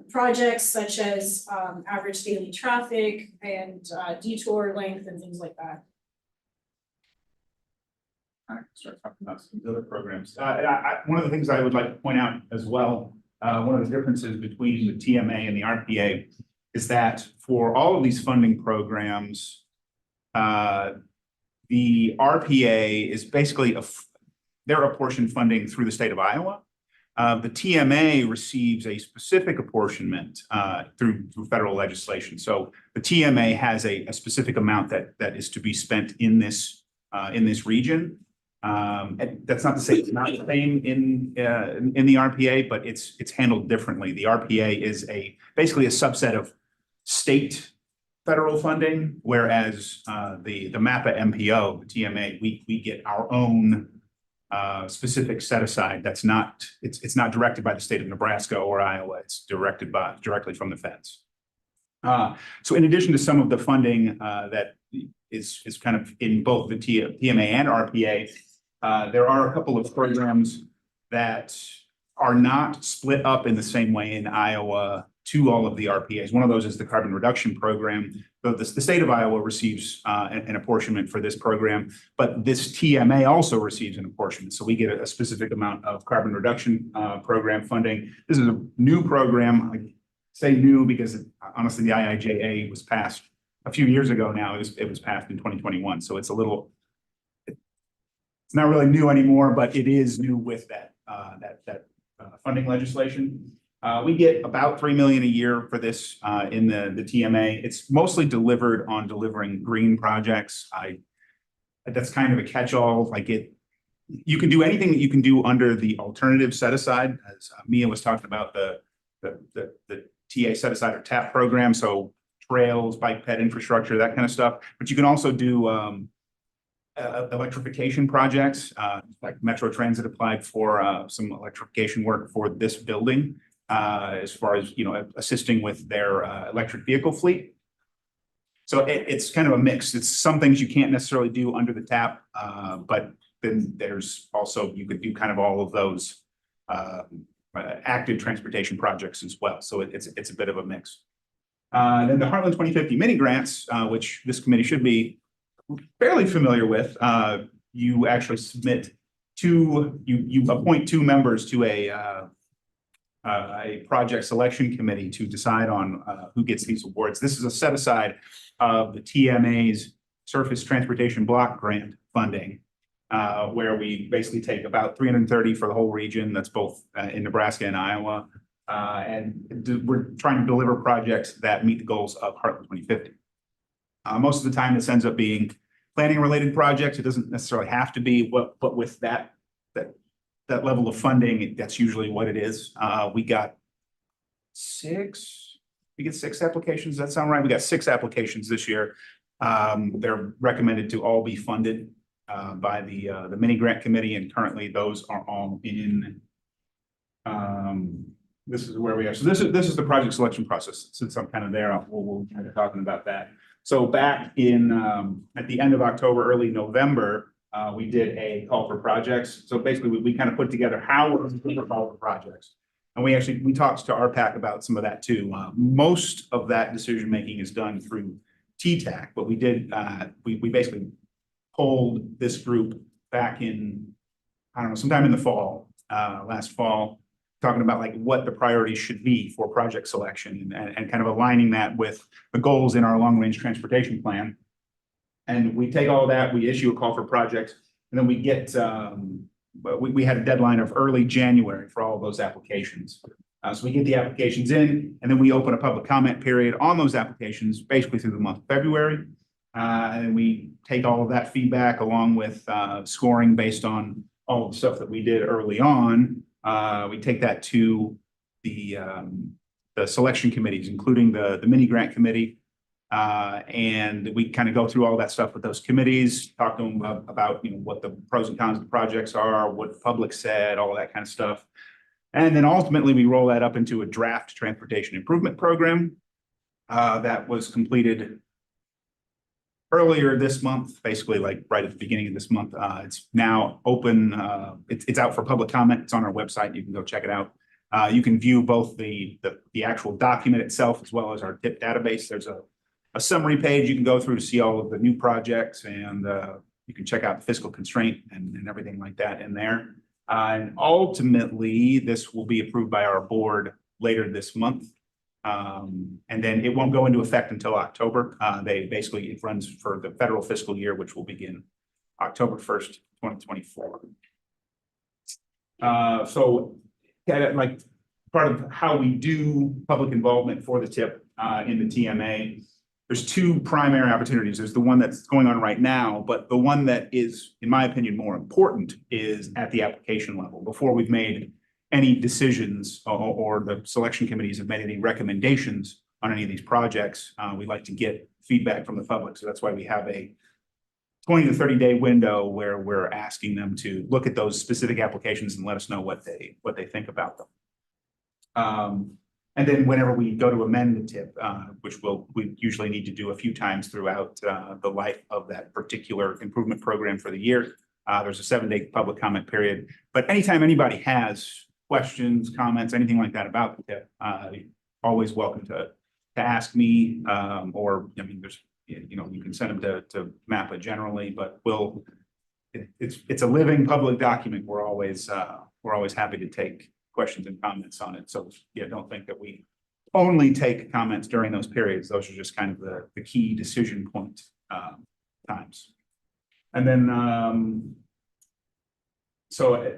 Speaker 11: projects such as average daily traffic and detour length and things like that.
Speaker 4: I can start talking about some of the other programs. One of the things I would like to point out as well, one of the differences between the TMA and the RPA is that for all of these funding programs, the RPA is basically they're apportioned funding through the state of Iowa. The TMA receives a specific apportionment through federal legislation. So the TMA has a specific amount that is to be spent in this region. And that's not to say it's not the same in the RPA, but it's handled differently. The RPA is basically a subset of state federal funding, whereas the MAPA MPO, the TMA, we get our own specific set aside. That's not, it's not directed by the state of Nebraska or Iowa. It's directly from the feds. So in addition to some of the funding that is kind of in both the TMA and RPA, there are a couple of programs that are not split up in the same way in Iowa to all of the RPAs. One of those is the carbon reduction program. So the state of Iowa receives an apportionment for this program, but this TMA also receives an apportionment. So we get a specific amount of carbon reduction program funding. This is a new program. I say new because honestly, the IIJA was passed a few years ago now. It was passed in 2021. So it's a little, it's not really new anymore, but it is new with that funding legislation. We get about $3 million a year for this in the TMA. It's mostly delivered on delivering green projects. That's kind of a catch-all. Like you can do anything that you can do under the alternative set aside, as Mia was talking about the TA set aside or TAP program. So trails, bike ped infrastructure, that kind of stuff. But you can also do electrification projects, like Metro Transit applied for some electrification work for this building, as far as, assisting with their electric vehicle fleet. So it's kind of a mix. It's some things you can't necessarily do under the TAP, but then there's also, you could do kind of all of those active transportation projects as well. So it's a bit of a mix. Then the Heartland 2050 mini grants, which this committee should be fairly familiar with. You actually submit you appoint 2 members to a project selection committee to decide on who gets these awards. This is a set aside of the TMA's Surface Transportation Block Grant funding, where we basically take about 330 for the whole region. That's both in Nebraska and Iowa. And we're trying to deliver projects that meet the goals of Heartland 2050. Most of the time, this ends up being planning related projects. It doesn't necessarily have to be, but with that level of funding, that's usually what it is. We get 6 applications. Does that sound right? We got 6 applications this year. They're recommended to all be funded by the mini grant committee, and currently those are all in. This is where we are. So this is the project selection process. Since I'm kind of there, we'll kind of talking about that. So back in at the end of October, early November, we did a call for projects. So basically, we kind of put together how we're going to call for projects, and we talked to RPAC about some of that too. Most of that decision making is done through TTAC, but we did we basically polled this group back in, I don't know, sometime in the fall, last fall, talking about like what the priorities should be for project selection and kind of aligning that with the goals in our long range transportation plan. And we take all that, we issue a call for projects, and then we get, we had a deadline of early January for all of those applications. So we get the applications in, and then we open a public comment period on those applications, basically through the month of February. And we take all of that feedback along with scoring based on all of the stuff that we did early on. We take that to the selection committees, including the mini grant committee. And we kind of go through all that stuff with those committees, talk to them about what the pros and cons of the projects are, what the public said, all that kind of stuff. And then ultimately we roll that up into a draft transportation improvement program that was completed earlier this month, basically like right at the beginning of this month. It's now open. It's out for public comment. It's on our website. You can go check it out. You can view both the actual document itself as well as our TIP database. There's a summary page you can go through to see all of the new projects, and you can check out the fiscal constraint and everything like that in there. And ultimately, this will be approved by our board later this month. And then it won't go into effect until October. It runs for the federal fiscal year, which will begin October 1st, 2024. So like part of how we do public involvement for the TIP in the TMA, there's 2 primary opportunities. There's the one that's going on right now, but the one that is, in my opinion, more important is at the application level. Before we've made any decisions or the selection committees have made any recommendations on any of these projects, we like to get feedback from the public. So that's why we have a 20 to 30-day window where we're asking them to look at those specific applications and let us know what they think about them. And then whenever we go to amend the tip, which we usually need to do a few times throughout the life of that particular improvement program for the year, there's a 7-day public comment period. But anytime anybody has questions, comments, anything like that about the tip, always welcome to ask me, or, I mean, there's, you know, you can send them to MAPA generally, but it's a living public document. We're always happy to take questions and comments on it. So yeah, don't think that we only take comments during those periods. Those are just kind of the key decision point times. And then so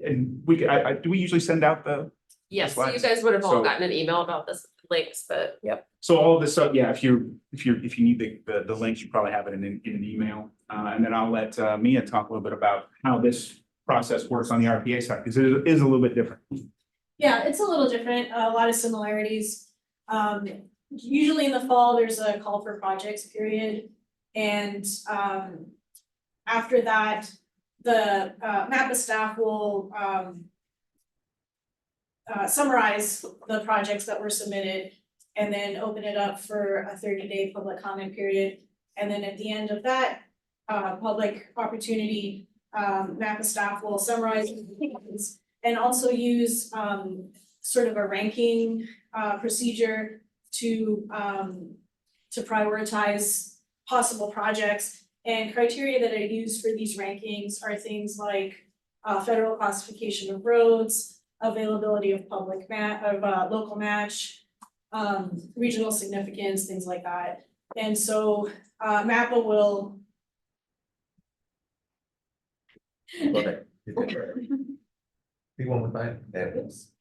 Speaker 4: do we usually send out the
Speaker 12: Yes, so you
Speaker 4: slides?
Speaker 12: guys would have all
Speaker 4: So-
Speaker 12: gotten an email about this links, but yep.
Speaker 4: So all of this, so yeah, if you need the links, you probably have it in an email. And then I'll let Mia talk a little bit about how this process works on the RPA side, because it is a little bit different.
Speaker 11: Yeah, it's a little different, a lot of similarities. Usually in the fall, there's a call for projects period. And after that, the MAPA staff will summarize the projects that were submitted and then open it up for a 30-day public comment period. And then at the end of that public opportunity, MAPA staff will summarize and also use sort of a ranking procedure to prioritize possible projects. And criteria that I use for these rankings are things like federal classification of roads, availability of local match, regional significance, things like that. And so MAPA will
Speaker 13: Okay. Be one more time. There it is.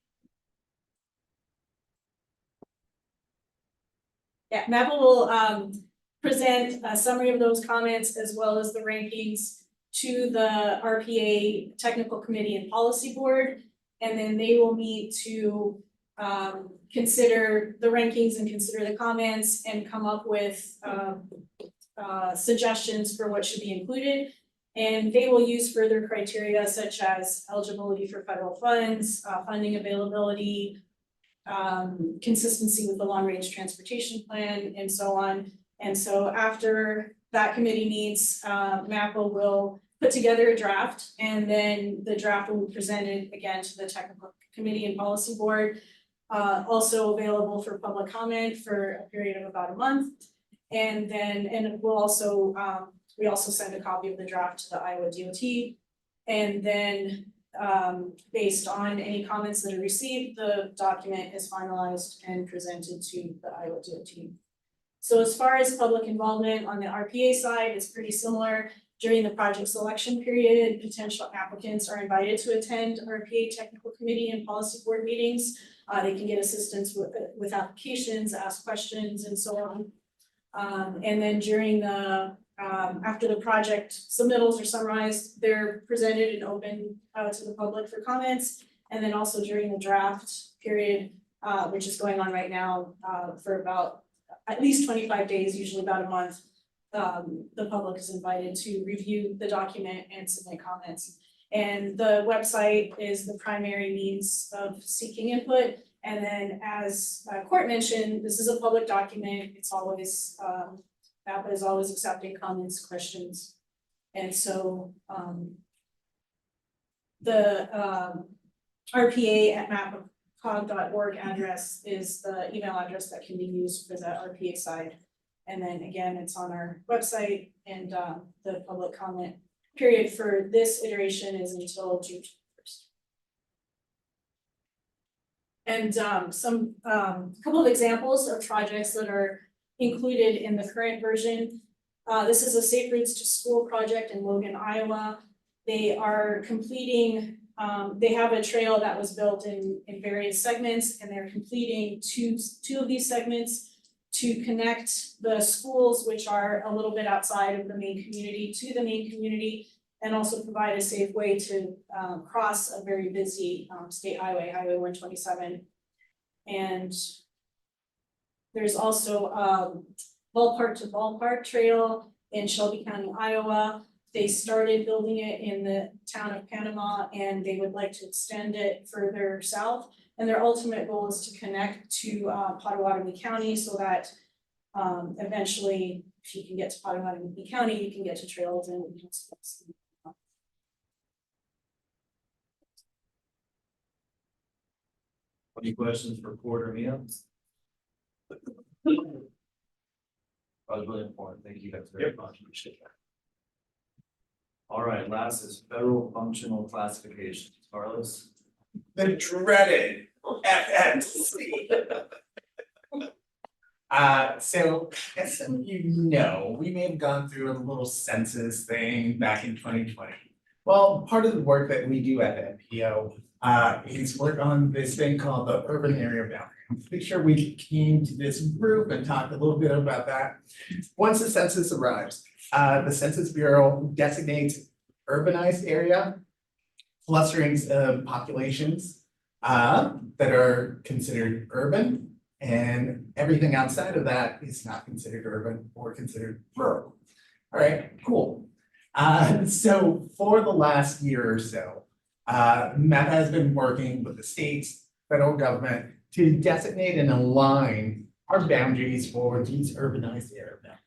Speaker 11: Yeah, MAPA will present a summary of those comments as well as the rankings to the RPA Technical Committee and Policy Board. And then they will meet to consider the rankings and consider the comments and come up with suggestions for what should be included. And they will use further criteria such as eligibility for federal funds, funding availability, consistency with the long-range transportation plan, and so on. And so after that committee meets, MAPA will put together a draft, and then the draft will be presented again to the Technical Committee and Policy Board, also available for public comment for a period of about a month. And then, we'll also, we also send a copy of the draft to the Iowa DOT. And then, based on any comments that are received, the document is finalized and presented to the Iowa DOT. So as far as public involvement on the RPA side, it's pretty similar. During the project selection period, potential applicants are invited to attend RPA Technical Committee and Policy Board meetings. They can get assistance with applications, ask questions, and so on. And then during the after the project submittals are summarized, they're presented and open to the public for comments. And then also during the draft period, which is going on right now for about at least 25 days, usually about a month, the public is invited to review the document and submit comments. And the website is the primary means of seeking input. And then as Court mentioned, this is a public document. It's always, MAPA is always accepting comments, questions. And so the RPA@mapacog.org address is the email address that can be used for the RPA side. And then again, it's on our website, and the public comment period for this iteration is until June 1st. And some couple of examples of projects that are included in the current version. This is a Safe Routes to School project in Logan, Iowa. They are completing, they have a trail that was built in various segments, and they're completing two of these segments to connect the schools, which are a little bit outside of the main community, to the main community, and also provide a safe way to cross a very busy state highway, Highway 127. And There's also ballpark to ballpark trail in Shelby County, Iowa. They started building it in the town of Panama and they would like to extend it further south. And their ultimate goal is to connect to Potawatomi County so that eventually, if you can get to Potawatomi County, you can get to trails and.
Speaker 1: Any questions for Cord or Mia? That was really important. Thank you guys very much. Appreciate that. All right, last is federal functional classification. Carlos?
Speaker 14: The dreaded FFC. So as some of you know, we may have gone through a little census thing back in 2020. Well, part of the work that we do at NPO is work on this thing called the urban area boundary. I'm pretty sure we came to this group and talked a little bit about that. Once the census arrives, the Census Bureau designates urbanized area clusterings of populations that are considered urban, and everything outside of that is not considered urban or considered rural. All right, cool. So for the last year or so, MAPA has been working with the states, federal government to designate and align our boundaries for these urbanized area boundaries.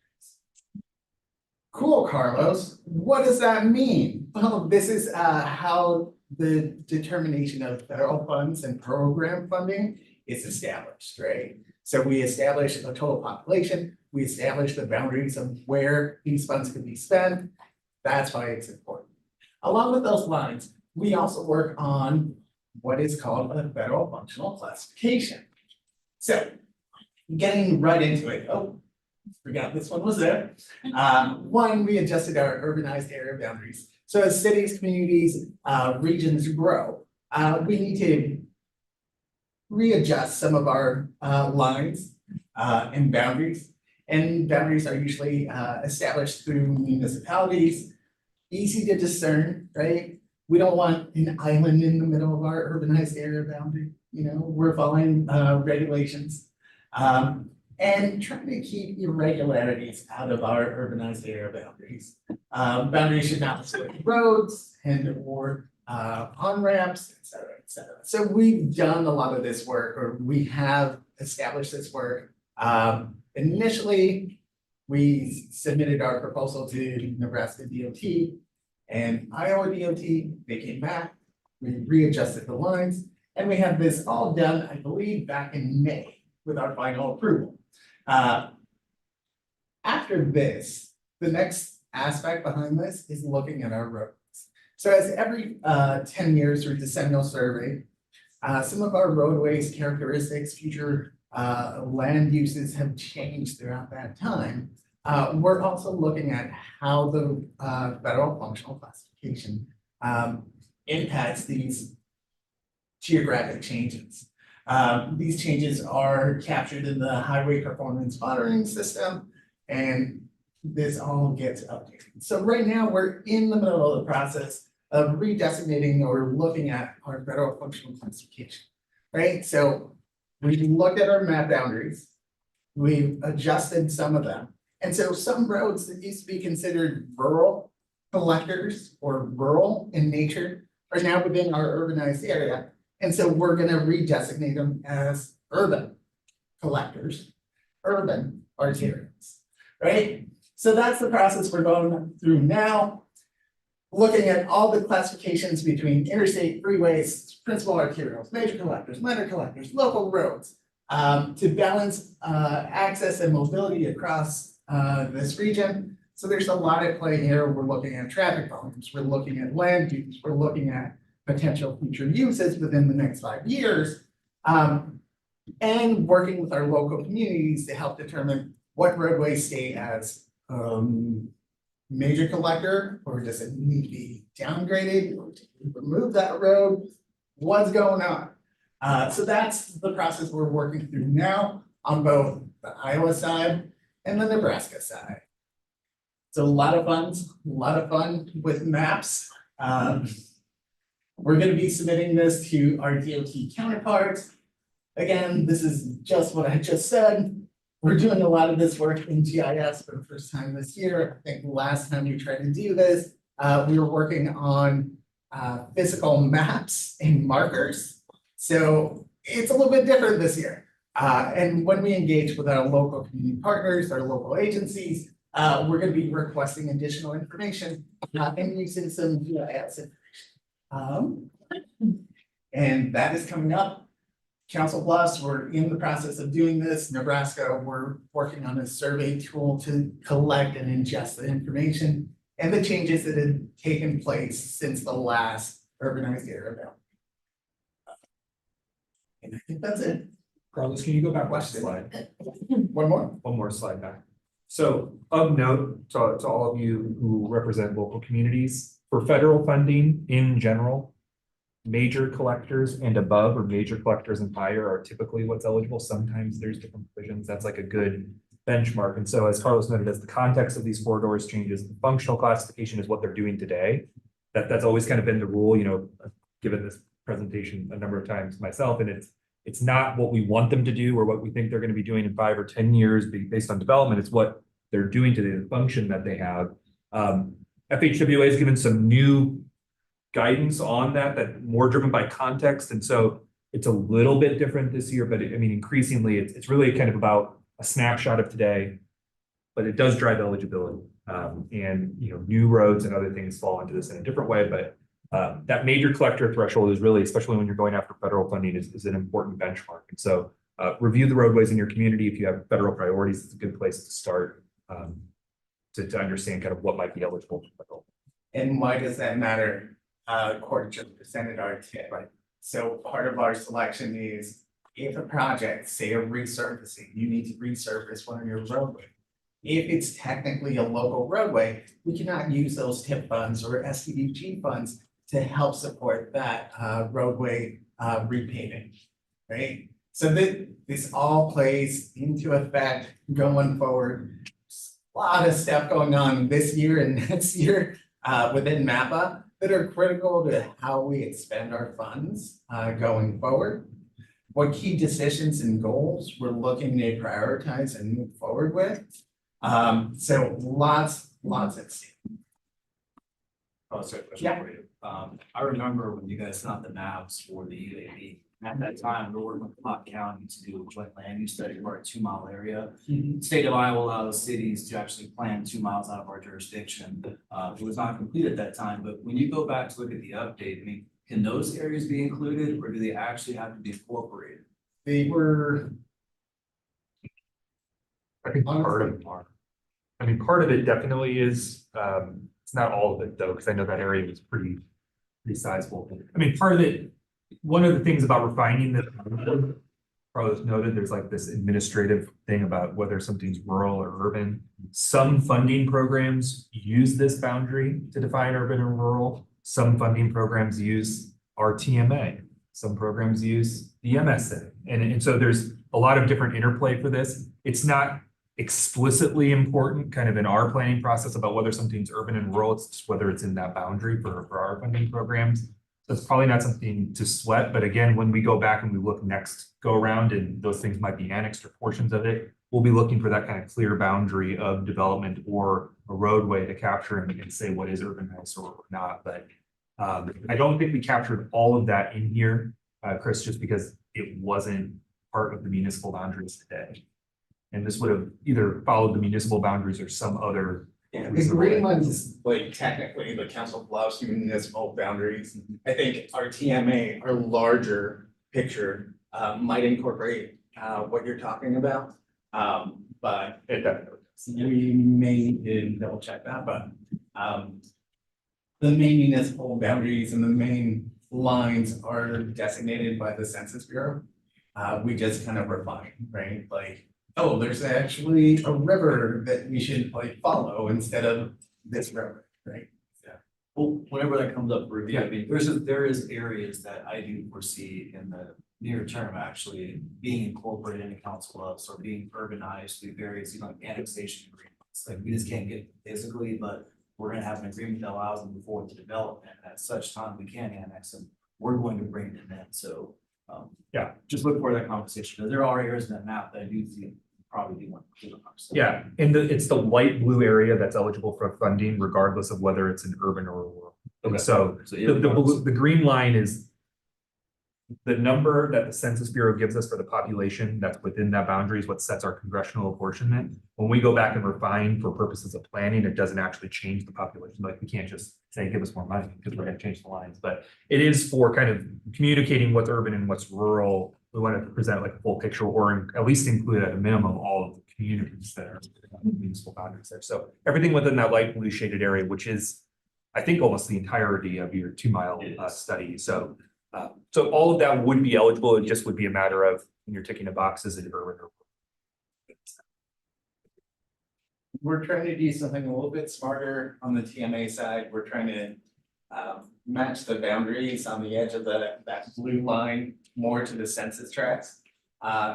Speaker 14: Cool, Carlos. What does that mean? Well, this is how the determination of federal funds and program funding is established, right? So we establish a total population, we establish the boundaries of where these funds can be spent. That's why it's important. Along with those lines, we also work on what is called a federal functional classification. So getting right into it, oh, forgot this one was there. One, we adjusted our urbanized area boundaries. So as cities, communities, regions grow, we need to readjust some of our lines and boundaries. And boundaries are usually established through municipalities, easy to discern, right? We don't want an island in the middle of our urbanized area boundary, you know, we're following regulations. And trying to keep irregularities out of our urbanized area boundaries. Boundaries should not split roads and or on-ramps, et cetera, et cetera. So we've done a lot of this work, or we have established this work. Initially, we submitted our proposal to Nebraska DOT and Iowa DOT. They came back, we readjusted the lines, and we have this all done, I believe, back in May with our final approval. After this, the next aspect behind this is looking at our roads. So as every 10 years through decennial survey, some of our roadways characteristics, future land uses have changed throughout that time. We're also looking at how the federal functional classification impacts these geographic changes. These changes are captured in the highway performance monitoring system, and this all gets updated. So right now we're in the middle of the process of redesignating or looking at our federal functional classification, right? So we looked at our map boundaries, we've adjusted some of them. And so some roads that used to be considered rural collectors or rural in nature are now within our urbanized area. And so we're gonna redesignate them as urban collectors, urban arterials, right? So that's the process we're going through now. Looking at all the classifications between interstate freeways, principal arterials, major collectors, minor collectors, local roads, to balance access and mobility across this region. So there's a lot at play here. We're looking at traffic volumes, we're looking at land use, we're looking at potential future uses within the next 5 years, and working with our local communities to help determine what roadways stay as major collector, or does it need to be downgraded, or to remove that road? What's going on? So that's the process we're working through now on both the Iowa side and the Nebraska side. It's a lot of fun with maps. We're going to be submitting this to our DOT counterparts. Again, this is just what I just said. we're doing a lot of this work in GIS for the first time this year. I think the last time we tried to do this, we were working on physical maps and markers. So it's a little bit different this year. And when we engage with our local community partners, our local agencies, we're going to be requesting additional information and using some GIS information. And that is coming up. Council Bluffs, we're in the process of doing this. Nebraska, we're working on a survey tool to collect and ingest the information and the changes that have taken place since the last urbanized area bill. And I think that's it.
Speaker 5: Carlos, can you go back one slide?
Speaker 14: One more?
Speaker 5: One more slide back. So of note to all of you who represent local communities, for federal funding in general, major collectors and above or major collectors and higher are typically what's eligible. Sometimes there's different provisions. That's like a good benchmark. And so as Carlos noted, as the context of these corridors changes, the functional classification is what they're doing today. That's always kind of been the rule, you know, given this presentation a number of times myself, and it's not what we want them to do or what we think they're going to be doing in 5 or 10 years based on development. It's what they're doing today, the function that they have. FHWA has given some new guidance on that more driven by context. And so it's a little bit different this year, but I mean, increasingly it's really kind of about a snapshot of today, but it does drive eligibility. And, you know, new roads and other things fall into this in a different way, but that major collector threshold is really, especially when you're going after federal funding, is an important benchmark. And so review the roadways in your community. If you have federal priorities, it's a good place to start to understand kind of what might be eligible for federal.
Speaker 14: And why does that matter? According to the percentage RTI, right? So part of our selection is if a project, say a resurfacing, you need to resurface one of your roadway. If it's technically a local roadway, we cannot use those TIP funds or SCDG funds to help support that roadway repaving, right? So this all plays into effect going forward. A lot of stuff going on this year and next year within MAPA that are critical to how we expend our funds going forward. What key decisions and goals we're looking to prioritize and move forward with. So lots at stake.
Speaker 7: Oh, sorry, question for you. I remember when you guys got the maps for the UAV. At that time, we were working with Omaha County to do a joint land use study for a 2-mile area. The state of Iowa allows cities to actually plan 2 miles out of our jurisdiction. It was not complete at that time, but when you go back to look at the update, I mean, can those areas be included or do they actually have to be incorporated?
Speaker 14: They were.
Speaker 5: I think part of it definitely is, it's not all of it though, because I know that area was pretty sizable. I mean, part of it, one of the things about refining this, Carlos noted, there's like this administrative thing about whether something's rural or urban. Some funding programs use this boundary to define urban and rural. Some funding programs use RTMA. Some programs use the MSA. And so there's a lot of different interplay for this. It's not explicitly important kind of in our planning process about whether something's urban and rural, it's just whether it's in that boundary for our funding programs. So it's probably not something to sweat, but again, when we go back and we look next go around and those things might be annexed or portions of it, we'll be looking for that kind of clear boundary of development or a roadway to capture and say what is urbanized or not. But I don't think we captured all of that in here, Chris, just because it wasn't part of the municipal boundaries today. And this would have either followed the municipal boundaries or some other.
Speaker 14: Yeah, the green ones, like technically the Council Bluffs municipal boundaries. I think our TMA, our larger picture, might incorporate what you're talking about. But we may need to double check that, but the main municipal boundaries and the main lines are designated by the Census Bureau. We just kind of refine, right? Like, oh, there's actually a river that we should like follow instead of this river, right?
Speaker 7: Yeah. Well, whenever that comes up for review, I mean, there is areas that I do foresee in the near term actually being incorporated into Council Bluffs or being urbanized through various, you know, like annexation agreements. Like we just can't get physically, but we're gonna have an agreement that allows them to move forward to development. And at such time we can annex them, we're going to bring them in. So yeah, just look for that conversation because there are areas in that map that I do see probably be one.
Speaker 5: Yeah, and it's the light blue area that's eligible for funding regardless of whether it's an urban or rural.
Speaker 7: Okay.
Speaker 5: And so the green line is the number that the Census Bureau gives us for the population that's within that boundary is what sets our congressional apportionment. When we go back and refine for purposes of planning, it doesn't actually change the population. Like we can't just say, give us more money because we're gonna change the lines. But it is for kind of communicating what's urban and what's rural. We want to present like a full picture or at least include at a minimum all of the communities that are municipal boundaries there. So everything within that light blue shaded area, which is, I think, almost the entirety of your 2 mile study. So all of that would be eligible. It just would be a matter of when you're ticking the boxes in urban or.
Speaker 14: We're trying to do something a little bit smarter on the TMA side. We're trying to match the boundaries on the edge of that blue line more to the census tracts.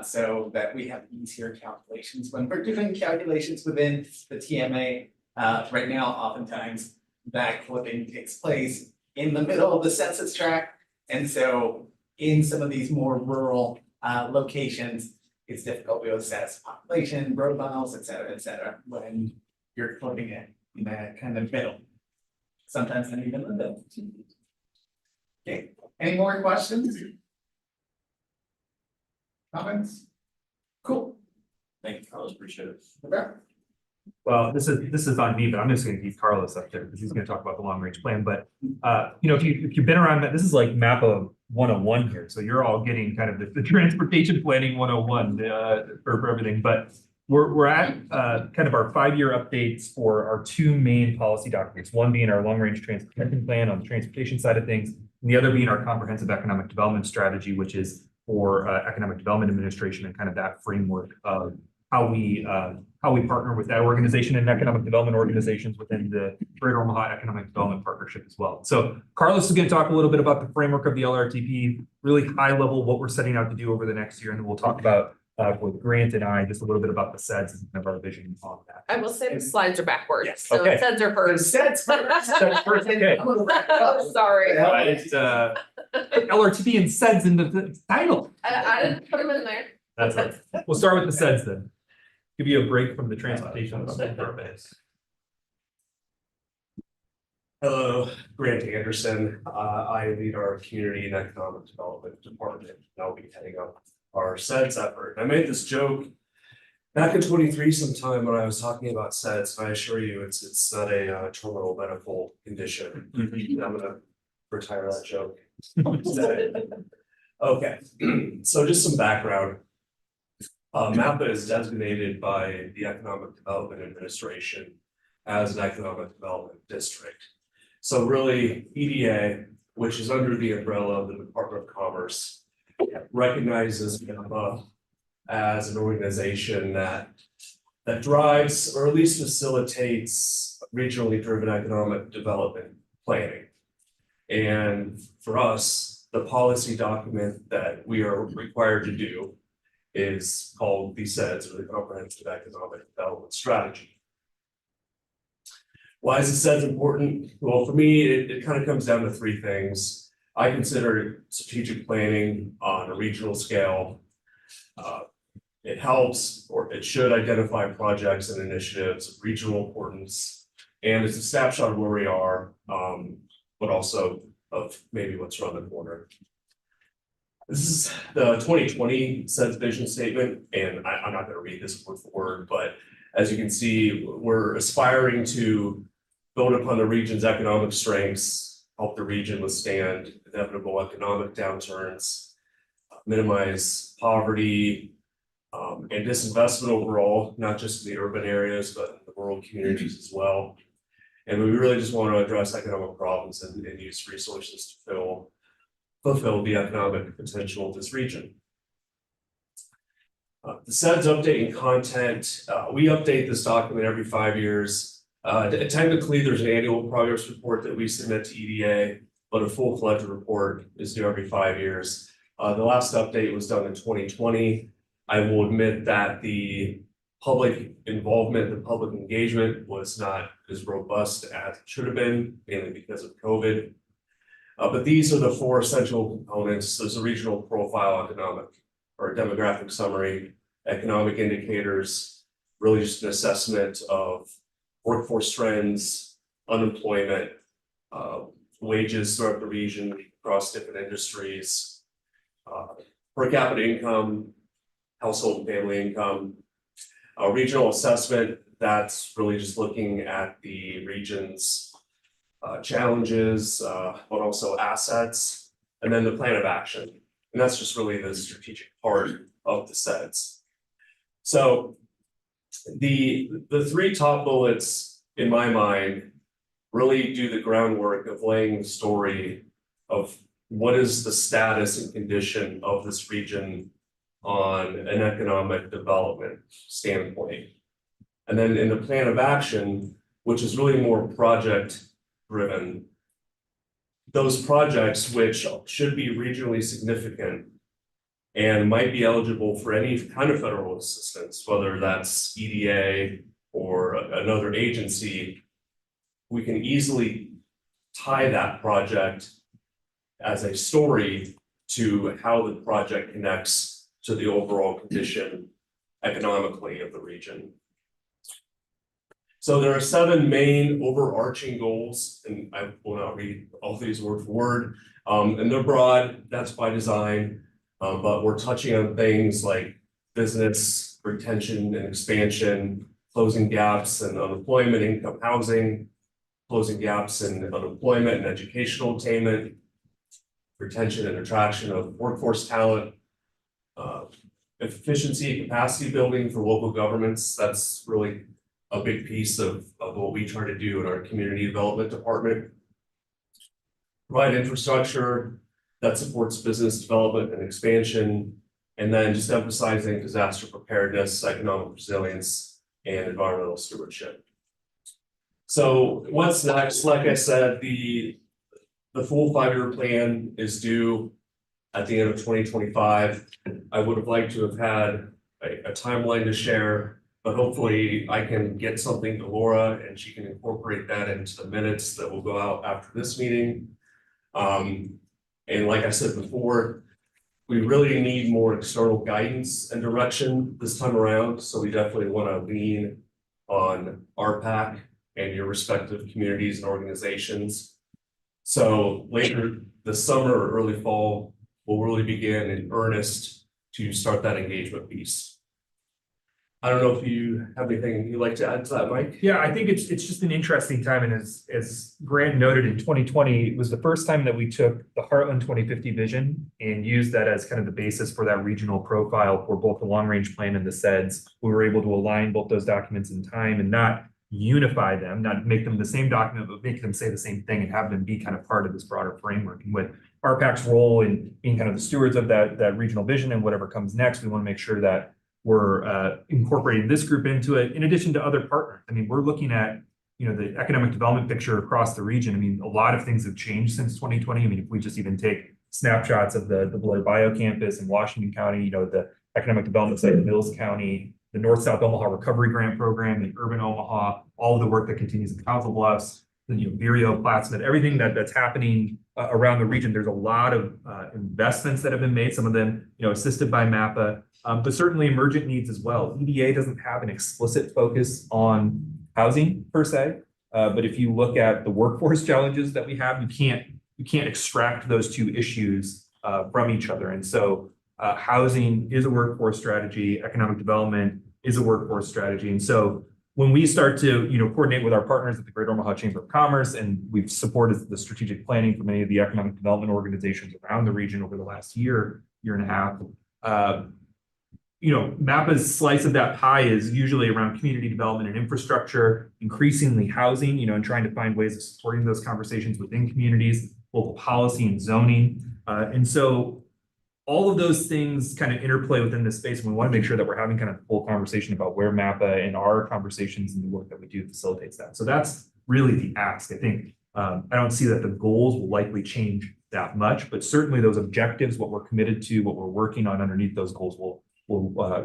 Speaker 14: So that we have easier calculations when we're doing calculations within the TMA. Right now, oftentimes that clipping takes place in the middle of the census tract. And so in some of these more rural locations, it's difficult to assess population, road miles, et cetera, when you're clipping it in that kind of middle. Sometimes not even the middle. Okay, any more questions? Comments? Cool.
Speaker 7: Thank you, Carlos, appreciate it.
Speaker 14: Okay.
Speaker 5: Well, this is on me, but I'm just gonna keep Carlos up there because he's gonna talk about the long range plan. But you know, if you've been around, this is like MAPA 101 here. So you're all getting kind of the transportation planning 101 for everything. But we're at kind of our 5-year updates for our 2 main policy documents, one being our long range transportation plan on the transportation side of things, and the other being our comprehensive economic development strategy, which is for economic development administration and kind of that framework of how we partner with that organization and economic development organizations within the Greater Omaha Economic Development Partnership as well. So Carlos is going to talk a little bit about the framework of the LRTP, really high level, what we're setting out to do over the next year. And then we'll talk about with Grant and I, just a little bit about the SEDS and kind of our vision on that.
Speaker 12: I will say the slides are backwards,
Speaker 5: Yes,
Speaker 12: so
Speaker 5: okay.
Speaker 12: SEDS are first.
Speaker 14: SEDS first.
Speaker 5: Okay.
Speaker 12: Sorry.
Speaker 5: It's LRTP and SEDS in the title.
Speaker 12: I didn't put them in there.
Speaker 5: That's it. We'll start with the SEDS then. Give you a break from the transportation.
Speaker 16: Hello, Grant Anderson. I lead our community and economic development department. And I'll be heading up our SEDS effort. I made this joke back in 23 sometime when I was talking about SEDS, and I assure you it's not a terminal medical condition. I'm gonna retire that joke. Okay, so just some background. MAPA is designated by the Economic Development Administration as an economic development district. So really, EDA, which is under the umbrella of the Department of Commerce, recognizes MAPA as an organization that drives or at least facilitates regionally driven economic development planning. And for us, the policy document that we are required to do is called the SEDS, or the Comprehensive Economic Development Strategy. Why is the SEDS important? Well, for me, it kind of comes down to 3 things. I consider strategic planning on a regional scale. It helps, or it should identify projects and initiatives of regional importance, and it's a snapshot of where we are, but also of maybe what's around the corner. This is the 2020 SEDS vision statement, and I'm not going to read this word for word, but as you can see, we're aspiring to build upon the region's economic strengths, help the region withstand inevitable economic downturns, minimize poverty, and disinvestment overall, not just in the urban areas, but in the rural communities as well. And we really just want to address economic problems and use resources to fulfill the economic potential of this region. The SEDS update and content, we update this document every 5 years. Technically, there's an annual progress report that we submit to EDA, but a full-fledged report is due every 5 years. The last update was done in 2020. I will admit that the public involvement, the public engagement was not as robust as it should have been, mainly because of COVID. But these are the 4 essential components. There's a regional profile, economic or demographic summary, economic indicators, really just an assessment of workforce trends, unemployment, wages throughout the region across different industries, per capita income, household and family income. A regional assessment, that's really just looking at the region's challenges, but also assets, and then the plan of action. And that's just really the strategic part of the SEDS. So the three top bullets in my mind really do the groundwork of laying the story of what is the status and condition of this region on an economic development standpoint. And then in the plan of action, which is really more project driven, those projects which should be regionally significant and might be eligible for any kind of federal assistance, whether that's EDA or another agency, we can easily tie that project as a story to how the project connects to the overall condition economically of the region. So there are 7 main overarching goals, and I will not read all these word for word, and they're broad, that's by design, but we're touching on things like business retention and expansion, closing gaps in unemployment, income, housing, closing gaps in unemployment and educational attainment, retention and attraction of workforce talent, efficiency and capacity building for local governments. That's really a big piece of what we try to do in our community development department. Provide infrastructure that supports business development and expansion, and then just emphasizing disaster preparedness, economic resilience, and environmental stewardship. So what's next? Like I said, the full 5-year plan is due at the end of 2025. I would have liked to have had a timeline to share, but hopefully I can get something to Laura and she can incorporate that into the minutes that will go out after this meeting. And like I said before, we really need more external guidance and direction this time around. So we definitely want to lean on RPAC and your respective communities and organizations. So later this summer or early fall, we'll really begin in earnest to start that engagement piece. I don't know if you have anything you'd like to add to that, Mike?
Speaker 5: Yeah, I think it's just an interesting time, and as Grant noted, in 2020, it was the first time that we took the Heartland 2050 vision and used that as kind of the basis for that regional profile for both the long-range plan and the SEDS. We were able to align both those documents in time and not unify them, not make them the same document, but make them say the same thing and have them be kind of part of this broader framework. And with RPAC's role in being kind of the stewards of that regional vision and whatever comes next, we want to make sure that we're incorporating this group into it, in addition to other partners. I mean, we're looking at, the economic development picture across the region. I mean, a lot of things have changed since 2020. I mean, if we just even take snapshots of the Beloit Bio campus in Washington County, the economic development site in Mills County, the North-South Omaha Recovery Grant Program in urban Omaha, all of the work that continues in Council Bluffs, Vireo, Plattsmouth, everything that's happening around the region. There's a lot of investments that have been made, some of them, assisted by MAPA, but certainly emergent needs as well. EDA doesn't have an explicit focus on housing per se, but if you look at the workforce challenges that we have, you can't extract those two issues from each other. And so housing is a workforce strategy, economic development is a workforce strategy. And so when we start to, coordinate with our partners at the Greater Omaha Chamber of Commerce, and we've supported the strategic planning for many of the economic development organizations around the region over the last year and a half, MAPA's slice of that pie is usually around community development and infrastructure, increasingly housing, and trying to find ways of supporting those conversations within communities, local policy and zoning. And so all of those things kind of interplay within this space, and we want to make sure that we're having kind of a full conversation about where MAPA and our conversations and the work that we do facilitates that. So that's really the ask. I think I don't see that the goals will likely change that much, but certainly those objectives, what we're committed to, what we're working on underneath those goals will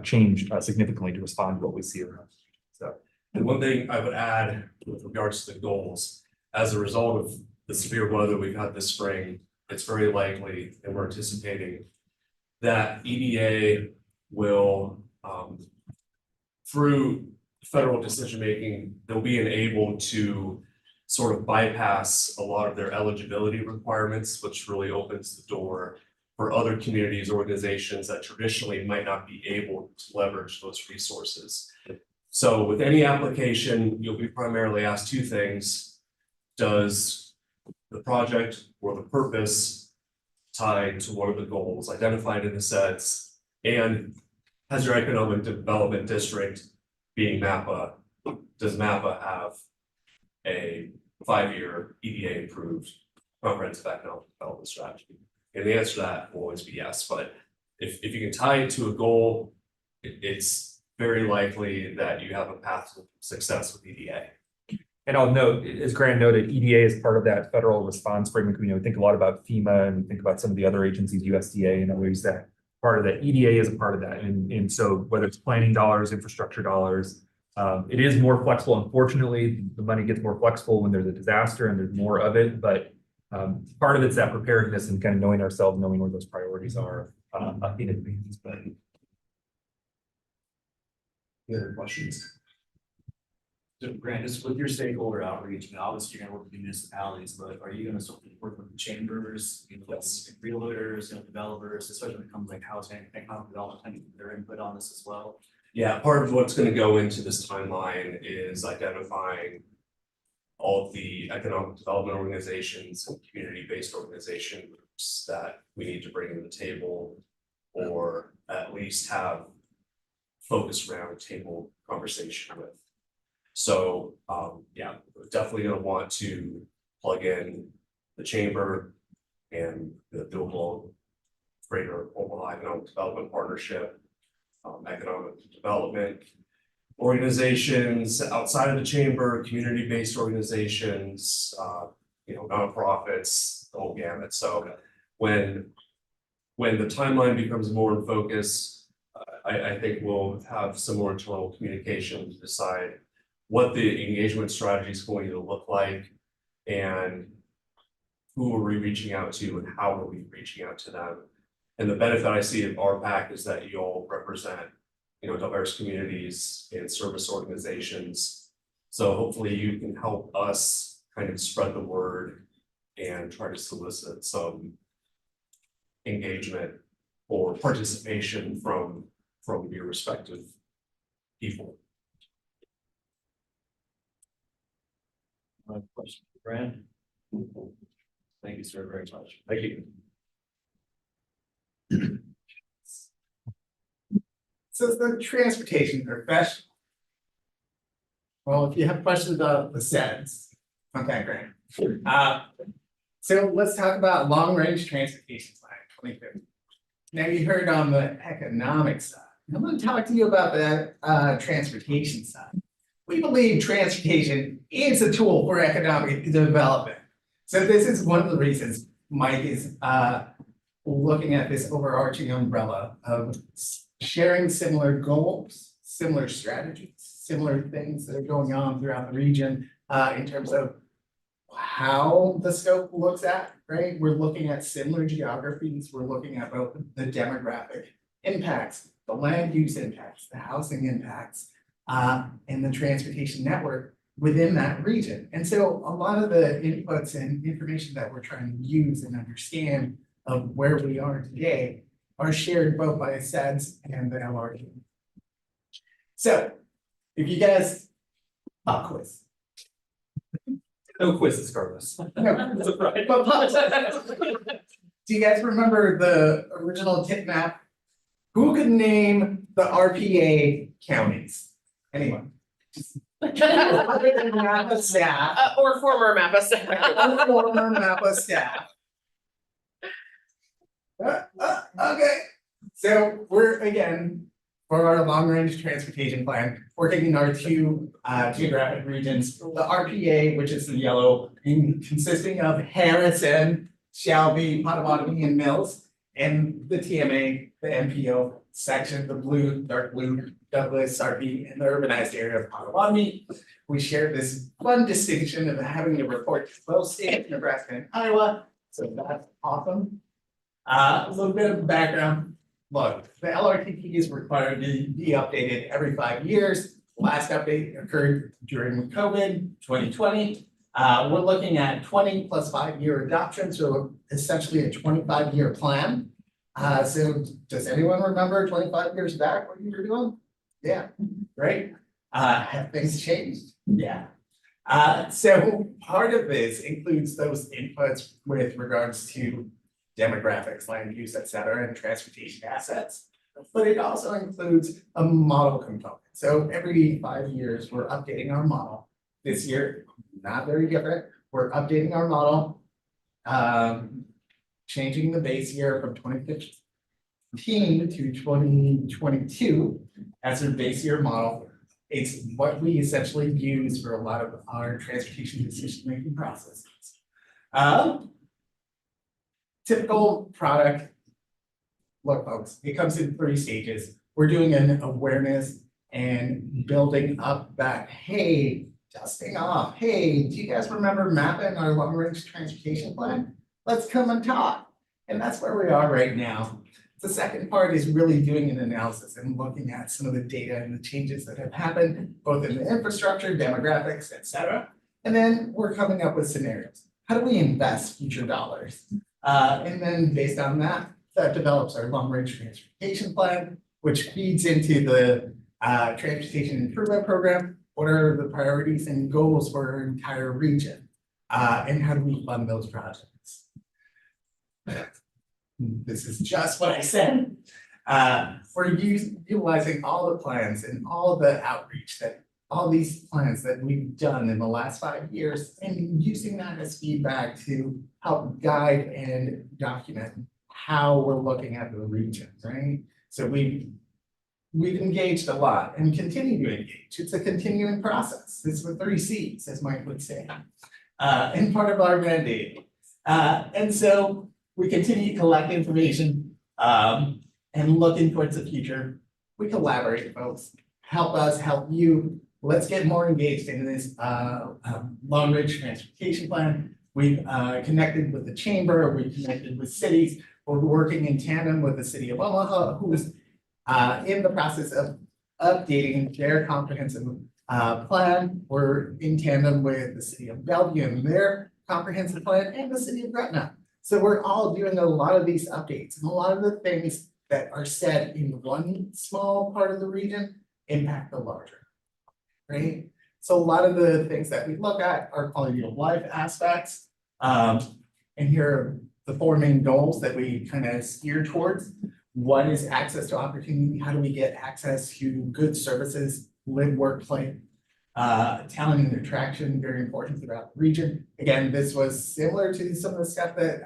Speaker 5: change significantly to respond to what we see around. So,
Speaker 16: and one thing I would add with regards to the goals, as a result of the severe weather we've had this spring, it's very likely, and we're anticipating, that EDA will through federal decision-making, they'll be enabled to sort of bypass a lot of their eligibility requirements, which really opens the door for other communities, organizations that traditionally might not be able to leverage those resources. So with any application, you'll be primarily asked two things. Does the project or the purpose tie to one of the goals identified in the sets? And has your economic development district, being MAPA, does MAPA have a 5-year EDA approved comprehensive economic development strategy? And the answer to that will always be yes, but if you can tie it to a goal, it's very likely that you have a path to success with EDA.
Speaker 5: And I'll note, as Grant noted, EDA is part of that federal response framework. You know, we think a lot about FEMA and we think about some of the other agencies, USDA and others, that part of that. EDA is a part of that. And so whether it's planning dollars, infrastructure dollars, it is more flexible. Unfortunately, the money gets more flexible when there's a disaster and there's more of it. But part of it's that preparedness and kind of knowing ourselves, knowing where those priorities are in advance. But
Speaker 16: Any other questions?
Speaker 7: So Grant, just with your stakeholder outreach, and obviously you're gonna work with the municipalities, but are you gonna sort of work with the chambers, realtors, developers, especially when it comes like housing, economic development, and their input on this as well?
Speaker 16: Yeah, part of what's gonna go into this timeline is identifying all of the economic development organizations and community-based organization groups that we need to bring to the table, or at least have focused round table conversation with. So, yeah, we're definitely gonna want to plug in the chamber and the Doable Greater Omaha Economic Development Partnership, economic development organizations outside of the chamber, community-based organizations, nonprofits, the whole gamut. So when the timeline becomes more in focus, I think we'll have some more internal communication to decide what the engagement strategy is going to look like and who are we reaching out to and how are we reaching out to them. And the benefit I see of RPAC is that you all represent, diverse communities and service organizations. So hopefully you can help us kind of spread the word and try to solicit some engagement or participation from your respective people.
Speaker 7: Question for Grant. Thank you, sir, very much.
Speaker 16: Thank you.
Speaker 14: So the transportation professional. Well, if you have questions about the sets, contact Grant. So let's talk about long-range transportation plan 2050. Now you heard on the economic side. I'm going to talk to you about that transportation side. We believe transportation is a tool for economic development. So this is one of the reasons Mike is looking at this overarching umbrella of sharing similar goals, similar strategies, similar things that are going on throughout the region in terms of how the scope looks at, right? We're looking at similar geographies. We're looking at both the demographic impacts, the land use impacts, the housing impacts, and the transportation network within that region. And so a lot of the inputs and information that we're trying to use and understand of where we are today are shared both by SEDS and the LRU. So if you guys, pop quiz.
Speaker 5: no quizzes, Carlos.
Speaker 14: No, but do you guys remember the original tip map? Who could name the RPA counties? Anyone? MAPA staff.
Speaker 12: Or former MAPA staff.
Speaker 14: Former MAPA staff. Okay, so we're again, for our long-range transportation plan, we're taking our two geographic regions, the RPA, which is the yellow, consisting of Harrison, Shelby, Potawatomi, and Mills, and the TMA, the MPO section, the blue, dark blue, Douglas, Sarpy, and the urbanized area of Potawatomi. We share this fun distinction of having to report to both states, Nebraska and Iowa, so that's awesome. A little bit of background. look, the LRTP is required to be updated every 5 years. Last update occurred during COVID, 2020. We're looking at 20 plus 5-year adoption, so essentially a 25-year plan. So does anyone remember 25 years back what you were doing? Yeah, right. Have things changed? Yeah. So part of this includes those inputs with regards to demographics, land use, et cetera, and transportation assets. But it also includes a model component. So every 5 years, we're updating our model. This year, not very different. We're updating our model, changing the base year from 2015 to 2022 as our base year model. It's what we essentially use for a lot of our transportation decision-making processes. Typical product. Look, folks, it comes in 3 stages. We're doing an awareness and building up that, hey, dusting off. Hey, do you guys remember MAPA and our long-range transportation plan? Let's come and talk. And that's where we are right now. The second part is really doing an analysis and looking at some of the data and the changes that have happened, both in the infrastructure, demographics, et cetera. And then we're coming up with scenarios. How do we invest future dollars? And then based on that, that develops our long-range transportation plan, which feeds into the transportation improvement program. What are the priorities and goals for our entire region? And how do we fund those projects? This is just what I said. We're utilizing all the plans and all the outreach that all these plans that we've done in the last 5 years and using that as feedback to help guide and document how we're looking at the region, right? So we've engaged a lot and continue to engage. It's a continuing process. It's the 3 C's, as Mike would say, and part of our mandate. And so we continue to collect information and looking towards the future. We collaborate, folks. Help us, help you. Let's get more engaged in this long-range transportation plan. We've connected with the chamber. We've connected with cities. We're working in tandem with the city of Omaha, who's in the process of updating their comprehensive plan. We're in tandem with the city of Bellevue and their comprehensive plan and the city of Gretna. So we're all doing a lot of these updates, and a lot of the things that are said in one small part of the region impact the larger, right? So a lot of the things that we look at are quality of life aspects. And here are the 4 main goals that we kind of steer towards. One is access to opportunity. How do we get access to good services, live, work, play? Talent and attraction, very important throughout the region. Again, this was similar to some of the stuff that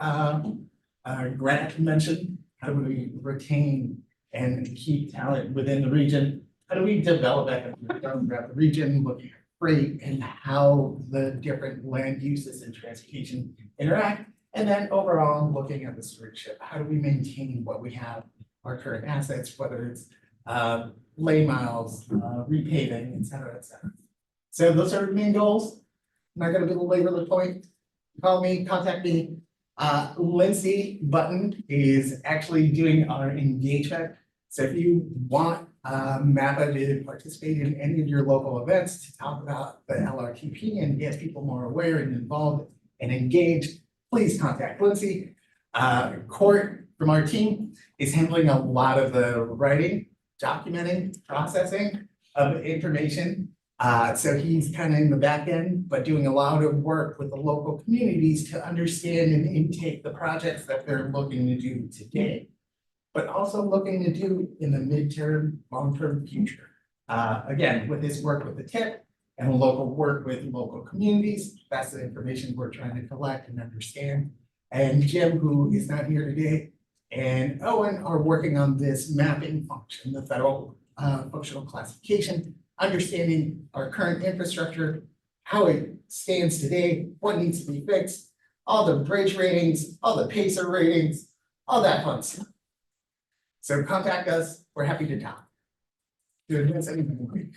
Speaker 14: Grant mentioned. How do we retain and keep talent within the region? How do we develop economic growth throughout the region, looking at freight and how the different land uses and transportation interact? And then overall, looking at the stewardship. How do we maintain what we have, our current assets, whether it's lane miles, repaving, et cetera, et cetera. So those are the main goals. I'm not gonna belabor the point. Call me, contact me. Lindsay Button is actually doing our engagement. So if you want MAPA to participate in any of your local events to talk about the LRTP and get people more aware and involved and engaged, please contact Lindsay. Court from our team is handling a lot of the writing, documenting, processing of information. So he's kind of in the back end, but doing a lot of work with the local communities to understand and intake the projects that they're looking to do today, but also looking to do in the midterm, long-term future. Again, with his work with the TIP and local work with local communities, that's the information we're trying to collect and understand. And Jim, who is not here today, and Owen are working on this mapping function, the federal functional classification, understanding our current infrastructure, how it stands today, what needs to be fixed, all the bridge ratings, all the pacer ratings, all that fun stuff. So contact us, we're happy to talk. To advance anything.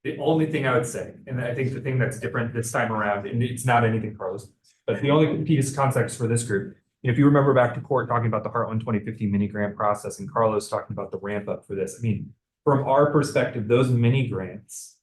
Speaker 5: The only thing I would say, and I think the thing that's different this time around, and it's not anything pros, but the only piece of context for this group if you remember back to court talking about the Heartland 2050 mini grant process and Carlos talking about the ramp up for this, I mean, from our perspective, those mini grants,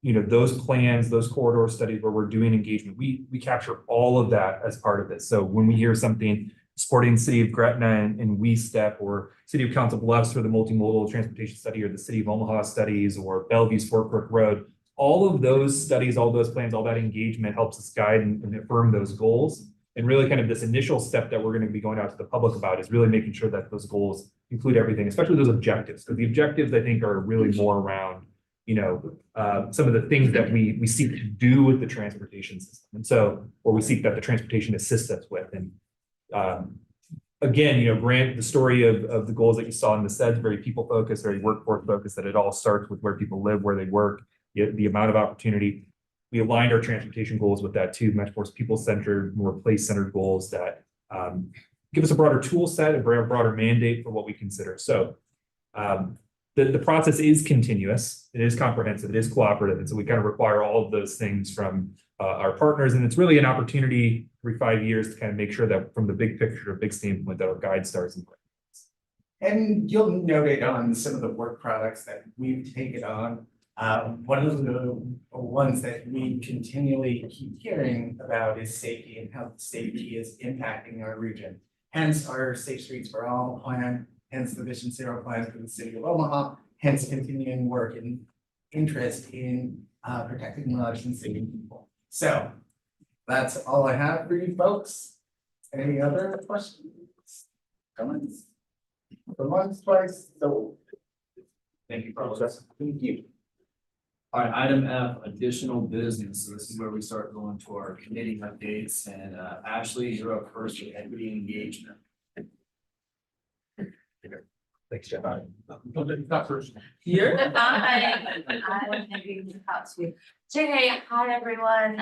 Speaker 5: those plans, those corridor studies where we're doing engagement, we capture all of that as part of it. So when we hear something supporting the city of Gretna and We Step, or city of Council Bluffs for the multimodal transportation study, or the city of Omaha studies, or Bellevue's Fort Brook Road, all of those studies, all those plans, all that engagement helps us guide and affirm those goals. And really kind of this initial step that we're going to be going out to the public about is really making sure that those goals include everything, especially those objectives. Because the objectives, I think, are really more around, some of the things that we seek to do with the transportation system. And so, or we seek that the transportation assists us with. And again, Grant, the story of the goals that you saw in the SEDS, very people focused, very workforce focused, that it all starts with where people live, where they work, the amount of opportunity. We aligned our transportation goals with that too, much more people-centered, more place-centered goals that give us a broader tool set, a broader mandate for what we consider. So the process is continuous, it is comprehensive, it is cooperative, and so we kind of require all of those things from our partners, and it's really an opportunity every 5 years to kind of make sure that from the big picture, a big standpoint, that our guide stars in place.
Speaker 14: And you'll note it on some of the work products that we've taken on. One of the ones that we continually keep hearing about is safety and how safety is impacting our region. Hence our Safe Streets for All plan, hence the Vision Zero plan for the city of Omaha, hence continuing work and interest in protecting lives and saving people. So that's all I have for you folks. Any other questions? Comments? For once, twice, so.
Speaker 1: Thank you, Carlos.
Speaker 14: Thank you.
Speaker 1: All right, item F, additional business. So this is where we start going to our committee updates, and Ashley, you're up first with equity engagement.
Speaker 5: Thanks, Jeff.
Speaker 14: Not first.
Speaker 19: You're fine. I'm thinking about you. JK, hi everyone.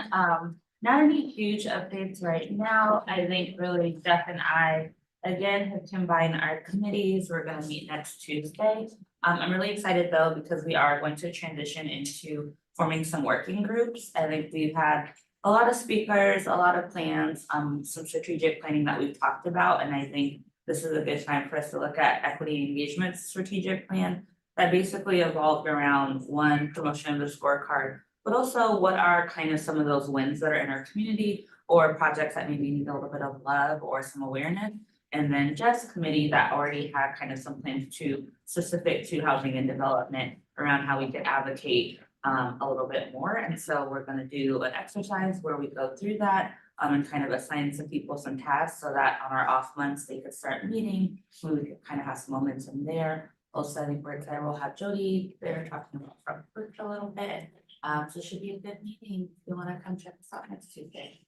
Speaker 19: Not any huge updates right now. I think really Jeff and I again have combined our committees. We're gonna meet next Tuesday. I'm really excited though, because we are going to transition into forming some working groups. I think we've had a lot of speakers, a lot of plans, some strategic planning that we've talked about, and I think this is a good time for us to look at equity engagement strategic plan that basically evolved around one, promotion of the scorecard, but also what are kind of some of those wins that are in our community or projects that maybe need a little bit of love or some awareness. And then Jeff's committee that already had kind of some plans specific to housing and development around how we could advocate a little bit more. And so we're gonna do an exercise where we go through that and kind of assign some people some tasks so that on our off months, they could start meeting. We could kind of have some momentum there. Also, I think we're excited, we'll have Jody there talking about Frankfurt a little bit. So it should be a good meeting. If you wanna come check us out next Tuesday.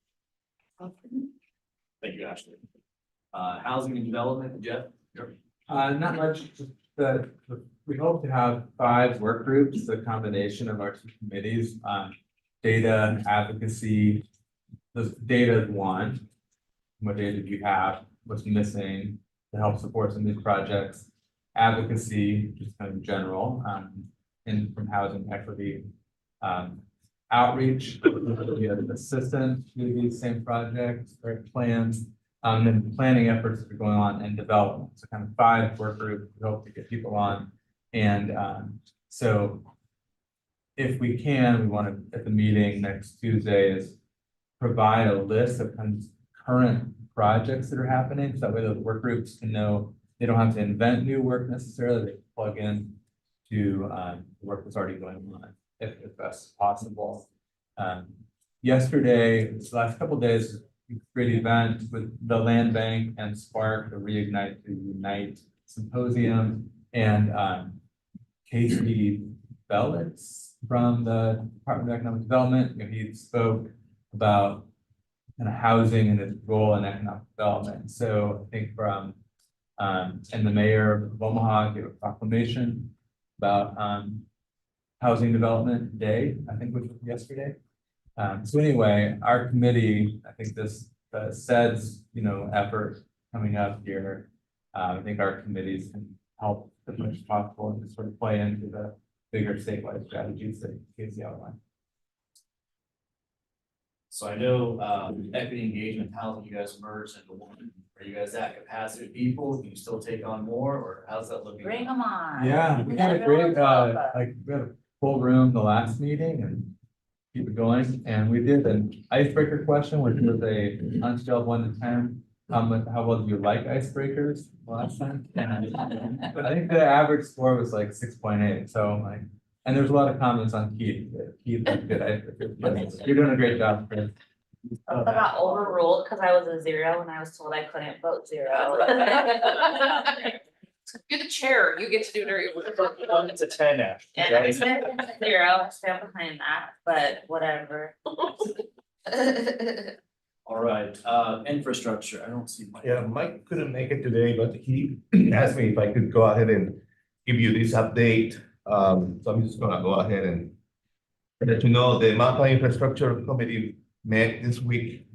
Speaker 1: Thank you, Ashley. Housing and development, Jeff?
Speaker 9: Not much, just we hope to have 5 work groups, a combination of our 2 committees, data and advocacy. The data is one. What data do you have? What's missing to help support some of these projects? Advocacy, just kind of general, and from housing equity. Outreach, assistance to these same projects or plans. And planning efforts that are going on and development. So kind of 5 work groups we hope to get people on. And so if we can, we want to, at the meeting next Tuesday, is provide a list of kind of current projects that are happening. So that way the work groups can know they don't have to invent new work necessarily, they can plug in to work that's already going on, if that's possible. Yesterday, this last couple of days, great event with the Land Bank and Spark, the Reignite to Unite Symposium, and Casey Bellitz from the Department of Economic Development. He spoke about kind of housing and its role in economic development. So I think from and the mayor of Omaha gave a proclamation about Housing Development Day, I think, which was yesterday. So anyway, our committee, I think this SEDS, effort coming up here, I think our committees can help as much as possible and just sort of play into the bigger statewide strategies that Casey outlined.
Speaker 7: So I know, equity engagement, housing, you guys merged into one. Are you guys at capacity of people? Can you still take on more, or how's that looking?
Speaker 19: Bring them on.
Speaker 9: Yeah, we had a great, like, we had a full room the last meeting and keep it going. And we did an icebreaker question, which was a on a scale of 1 to 10. How well do you like icebreakers last time? And I think the average score was like 6.8. So like, and there's a lot of comments on Keith. Keith is good. You're doing a great job, Chris.
Speaker 19: I got overruled because I was a 0 and I was told I couldn't vote 0.
Speaker 12: You're the chair, you get to do it.
Speaker 2: It's a 10 Ash.
Speaker 19: And I stand behind 0, I stand behind that, but whatever.
Speaker 7: All right, infrastructure, I don't see Mike.
Speaker 13: Yeah, Mike couldn't make it today, but he asked me if I could go ahead and give you this update. So I'm just gonna go ahead and let you know the MAPA Infrastructure Committee met this week.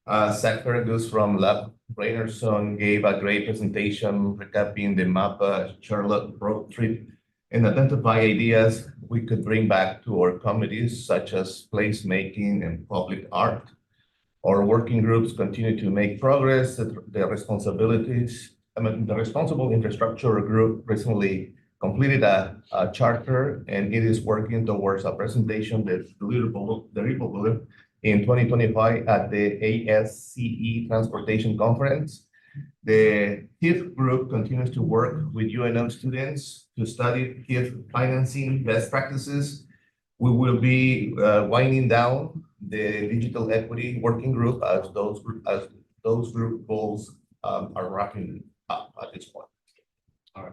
Speaker 13: Zach Fergus from Lab Rainerson gave a great presentation recapping the MAPA Charlotte road trip and identify ideas we could bring back to our committees such as placemaking and public art. Our working groups continue to make progress. The Responsible Infrastructure Group recently completed a charter, and it is working towards a presentation that's deliverable in 2025 at the ASCE Transportation Conference. The HIF group continues to work with UNM students to study HIF financing best practices. We will be winding down the digital equity working group as those group goals are wrapping up at this point.
Speaker 7: All right.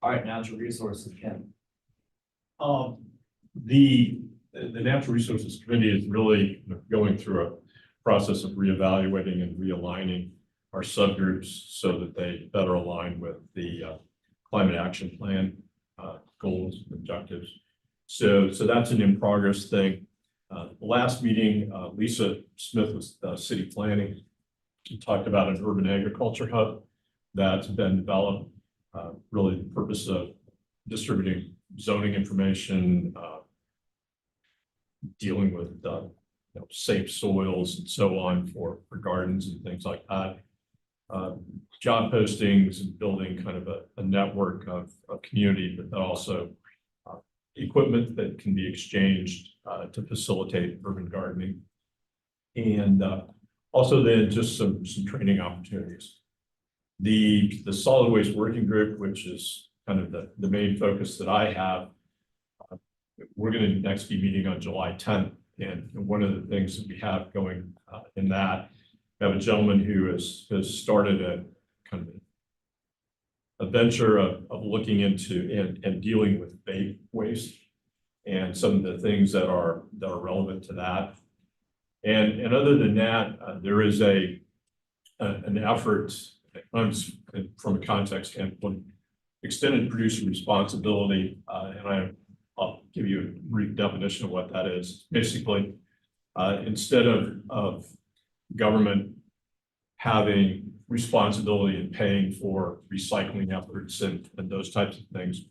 Speaker 7: All right, natural resources, Ken.
Speaker 21: The Natural Resources Committee is really going through a process of reevaluating and realigning our subgroups so that they better align with the climate action plan goals, objectives. So that's an in progress thing. Last meeting, Lisa Smith was city planning. She talked about an urban agriculture hub that's been developed. Really the purpose of distributing zoning information, dealing with safe soils and so on for gardens and things like that. Job postings and building kind of a network of community, but also equipment that can be exchanged to facilitate urban gardening. And also then just some training opportunities. The solid waste working group, which is kind of the main focus that I have, we're going to next be meeting on July 10th. And one of the things that we have going in that, we have a gentleman who has started a kind of a venture of looking into and dealing with vape waste and some of the things that are relevant to that. And other than that, there is an effort from a context standpoint, extended producer responsibility, and I'll give you a brief definition of what that is. Basically, instead of government having responsibility in paying for recycling efforts and those types of things,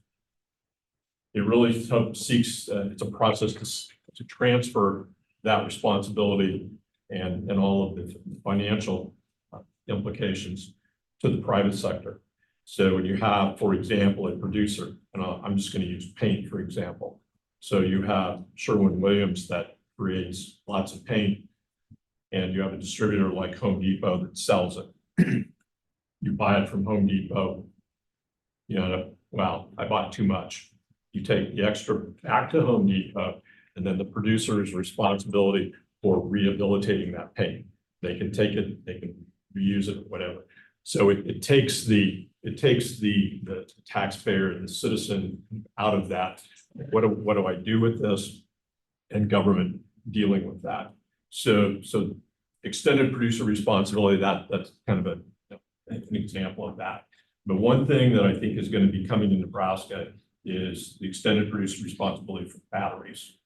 Speaker 21: it really seeks, it's a process to transfer that responsibility and all of the financial implications to the private sector. So when you have, for example, a producer, and I'm just going to use paint, for example. So you have Sherwin-Williams that creates lots of paint, and you have a distributor like Home Depot that sells it. You buy it from Home Depot, wow, I bought too much. You take the extra back to Home Depot, and then the producer's responsibility for rehabilitating that paint. They can take it, they can reuse it, whatever. So it takes the taxpayer and the citizen out of that. What do I do with this? And government dealing with that. So extended producer responsibility, that's kind of an example of that. But one thing that I think is going to be coming to Nebraska is the extended producer responsibility for batteries.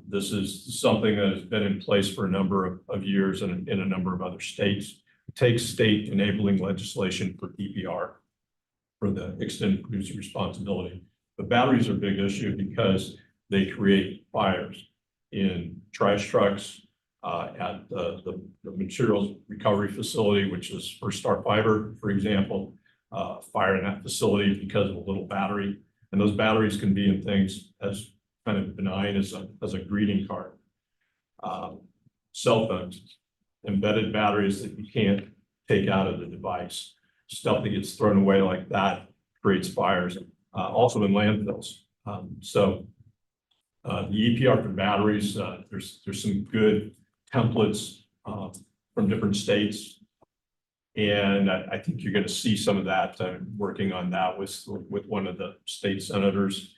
Speaker 21: This is something that has been in place for a number of years in a number of other states. It takes state enabling legislation for EPR, for the extended producer responsibility. But batteries are a big issue because they create fires. in trash trucks, at the materials recovery facility, which is for Star Fiber, for example, fire in that facility because of a little battery. And those batteries can be in things as kind of benign as a greeting card. Cell phones, embedded batteries that you can't take out of the device, stuff that gets thrown away like that creates fires, also in landfills. The EPR for batteries, there's some good templates from different states. And I think you're going to see some of that. I'm working on that with one of the state senators'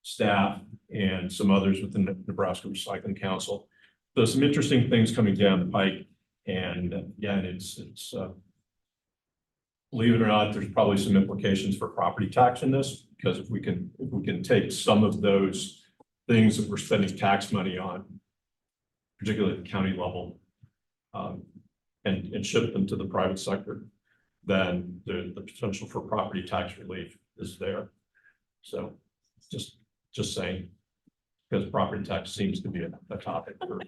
Speaker 21: staff and some others within the Nebraska Recycling Council. So some interesting things coming down the pike. And again, it's believe it or not, there's probably some implications for property tax in this, because if we can take some of those things that we're spending tax money on, particularly at the county level, and shift them to the private sector, then the potential for property tax relief is there. So just saying, because property tax seems to be a topic for.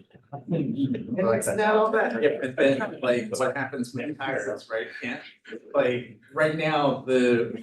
Speaker 14: No, but then like what happens with tires, right? Yeah. Like right now, the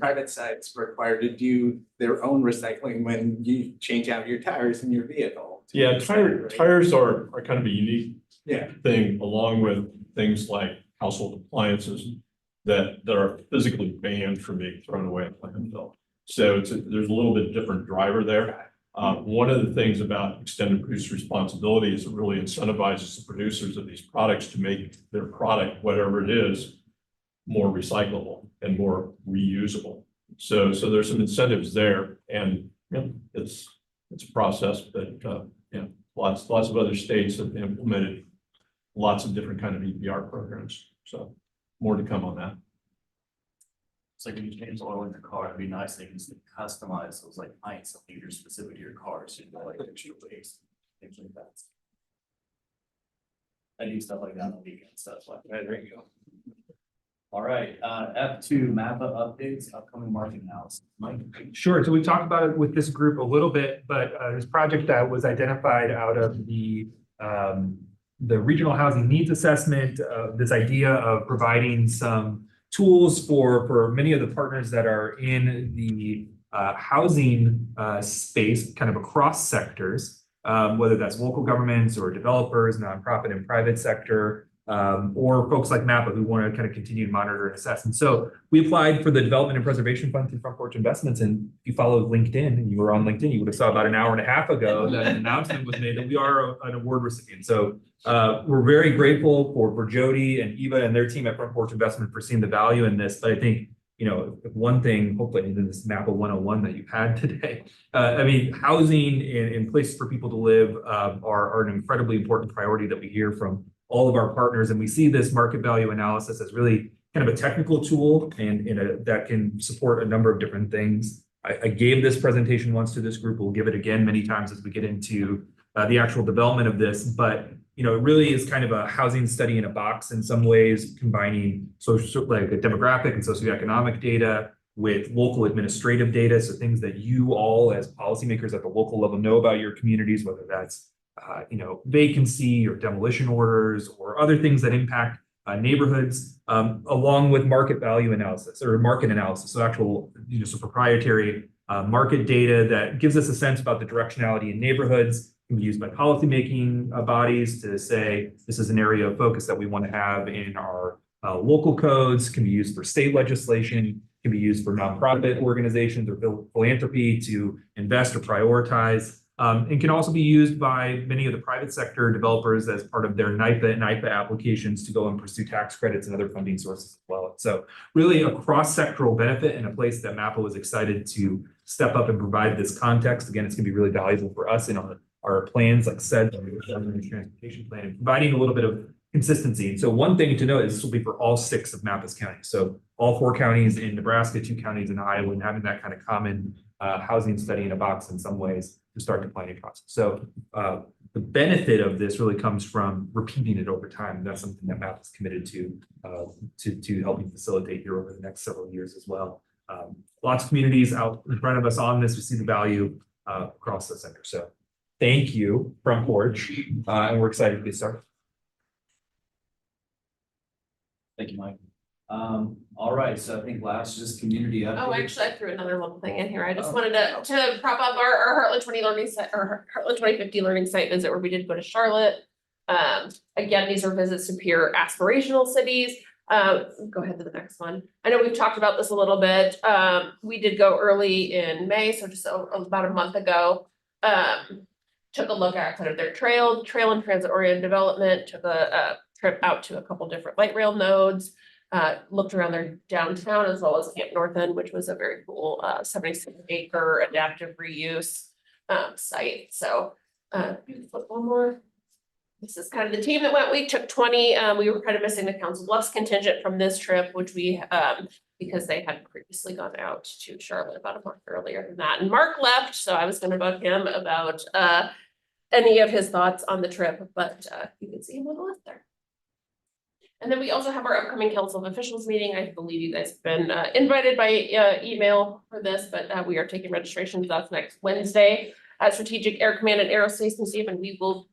Speaker 14: private sites required to do their own recycling when you change out your tires in your vehicle.
Speaker 21: Yeah, tires are kind of a unique
Speaker 14: Yeah.
Speaker 21: thing, along with things like household appliances that are physically banned from being thrown away at landfill. So there's a little bit different driver there. One of the things about extended producer responsibility is it really incentivizes the producers of these products to make their product, whatever it is, more recyclable and more reusable. So there's some incentives there, and it's a process, but lots of other states have implemented lots of different kind of EPR programs. So more to come on that.
Speaker 7: It's like when you change oil in your car, it'd be nice, they can customize those like pints of liters specific to your car, so you know, like extra waste, things like that. I do stuff like that on the weekends, so that's why. There you go. All right, F2 MAPA updates, upcoming market analysis. Mike?
Speaker 5: Sure. So we talked about it with this group a little bit, but this project that was identified out of the regional housing needs assessment, this idea of providing some tools for many of the partners that are in the housing space, kind of across sectors, whether that's local governments or developers, nonprofit and private sector, or folks like MAPA who want to kind of continue to monitor and assess. And so we applied for the Development and Preservation Fund through Front Porch Investments. And if you followed LinkedIn and you were on LinkedIn, you would have saw about an hour and a half ago that an announcement was made that we are an award recipient. So we're very grateful for Jody and Eva and their team at Front Porch Investment for seeing the value in this. But I think, one thing, hopefully in this MAPA 101 that you've had today, I mean, housing in places for people to live are an incredibly important priority that we hear from all of our partners. And we see this market value analysis as really kind of a technical tool and that can support a number of different things. I gave this presentation once to this group. We'll give it again many times as we get into the actual development of this. But it really is kind of a housing study in a box in some ways, combining like a demographic and socioeconomic data with local administrative data. So things that you all as policymakers at the local level know about your communities, whether that's vacancy or demolition orders or other things that impact neighborhoods, along with market value analysis or market analysis. So actual, so proprietary market data that gives us a sense about the directionality in neighborhoods, can be used by policymaking bodies to say, this is an area of focus that we want to have in our local codes, can be used for state legislation, can be used for nonprofit organizations or philanthropy to invest or prioritize. And can also be used by many of the private sector developers as part of their NIPA and IPA applications to go and pursue tax credits and other funding sources as well. So really a cross-sectoral benefit and a place that MAPA was excited to step up and provide this context. Again, it's going to be really valuable for us in our plans, like said, the transportation plan, and providing a little bit of consistency. And so one thing to note is this will be for all 6 of MAPA's counties. So all 4 counties in Nebraska, 2 counties in Iowa, and having that kind of common housing study in a box in some ways to start the planning process. So the benefit of this really comes from repeating it over time. And that's something that MAPA is committed to helping facilitate here over the next several years as well. Lots of communities out in front of us on this. We see the value across the center. So thank you from Porch, and we're excited to start.
Speaker 7: Thank you, Mike. All right, so I think last just community update.
Speaker 12: Oh, actually, I threw another little thing in here. I just
Speaker 7: Oh.
Speaker 12: wanted to prop up our Heartland 20 learning site, or Heartland 2050 learning site visit where we did go to Charlotte. Again, these are visits to peer aspirational cities. Go ahead to the next one. I know we've talked about this a little bit. We did go early in May, so just about a month ago. Took a look at kind of their trail and transit oriented development, took a trip out to a couple different light rail nodes. Looked around their downtown as well as Camp North End, which was a very cool 76-acre adaptive reuse site. So flip one more. This is kind of the team that went. We took 20. We were kind of missing the Council Bluffs contingent from this trip, which we because they had previously gone out to Charlotte about a month earlier than that. And Mark left, so I was going to bug him about any of his thoughts on the trip, but you can see him on the list there. And then we also have our upcoming Council of Officials meeting. I believe you guys have been invited by email for this, but we are taking registrations. That's next Wednesday at Strategic Air Command and Aerospace Museum, and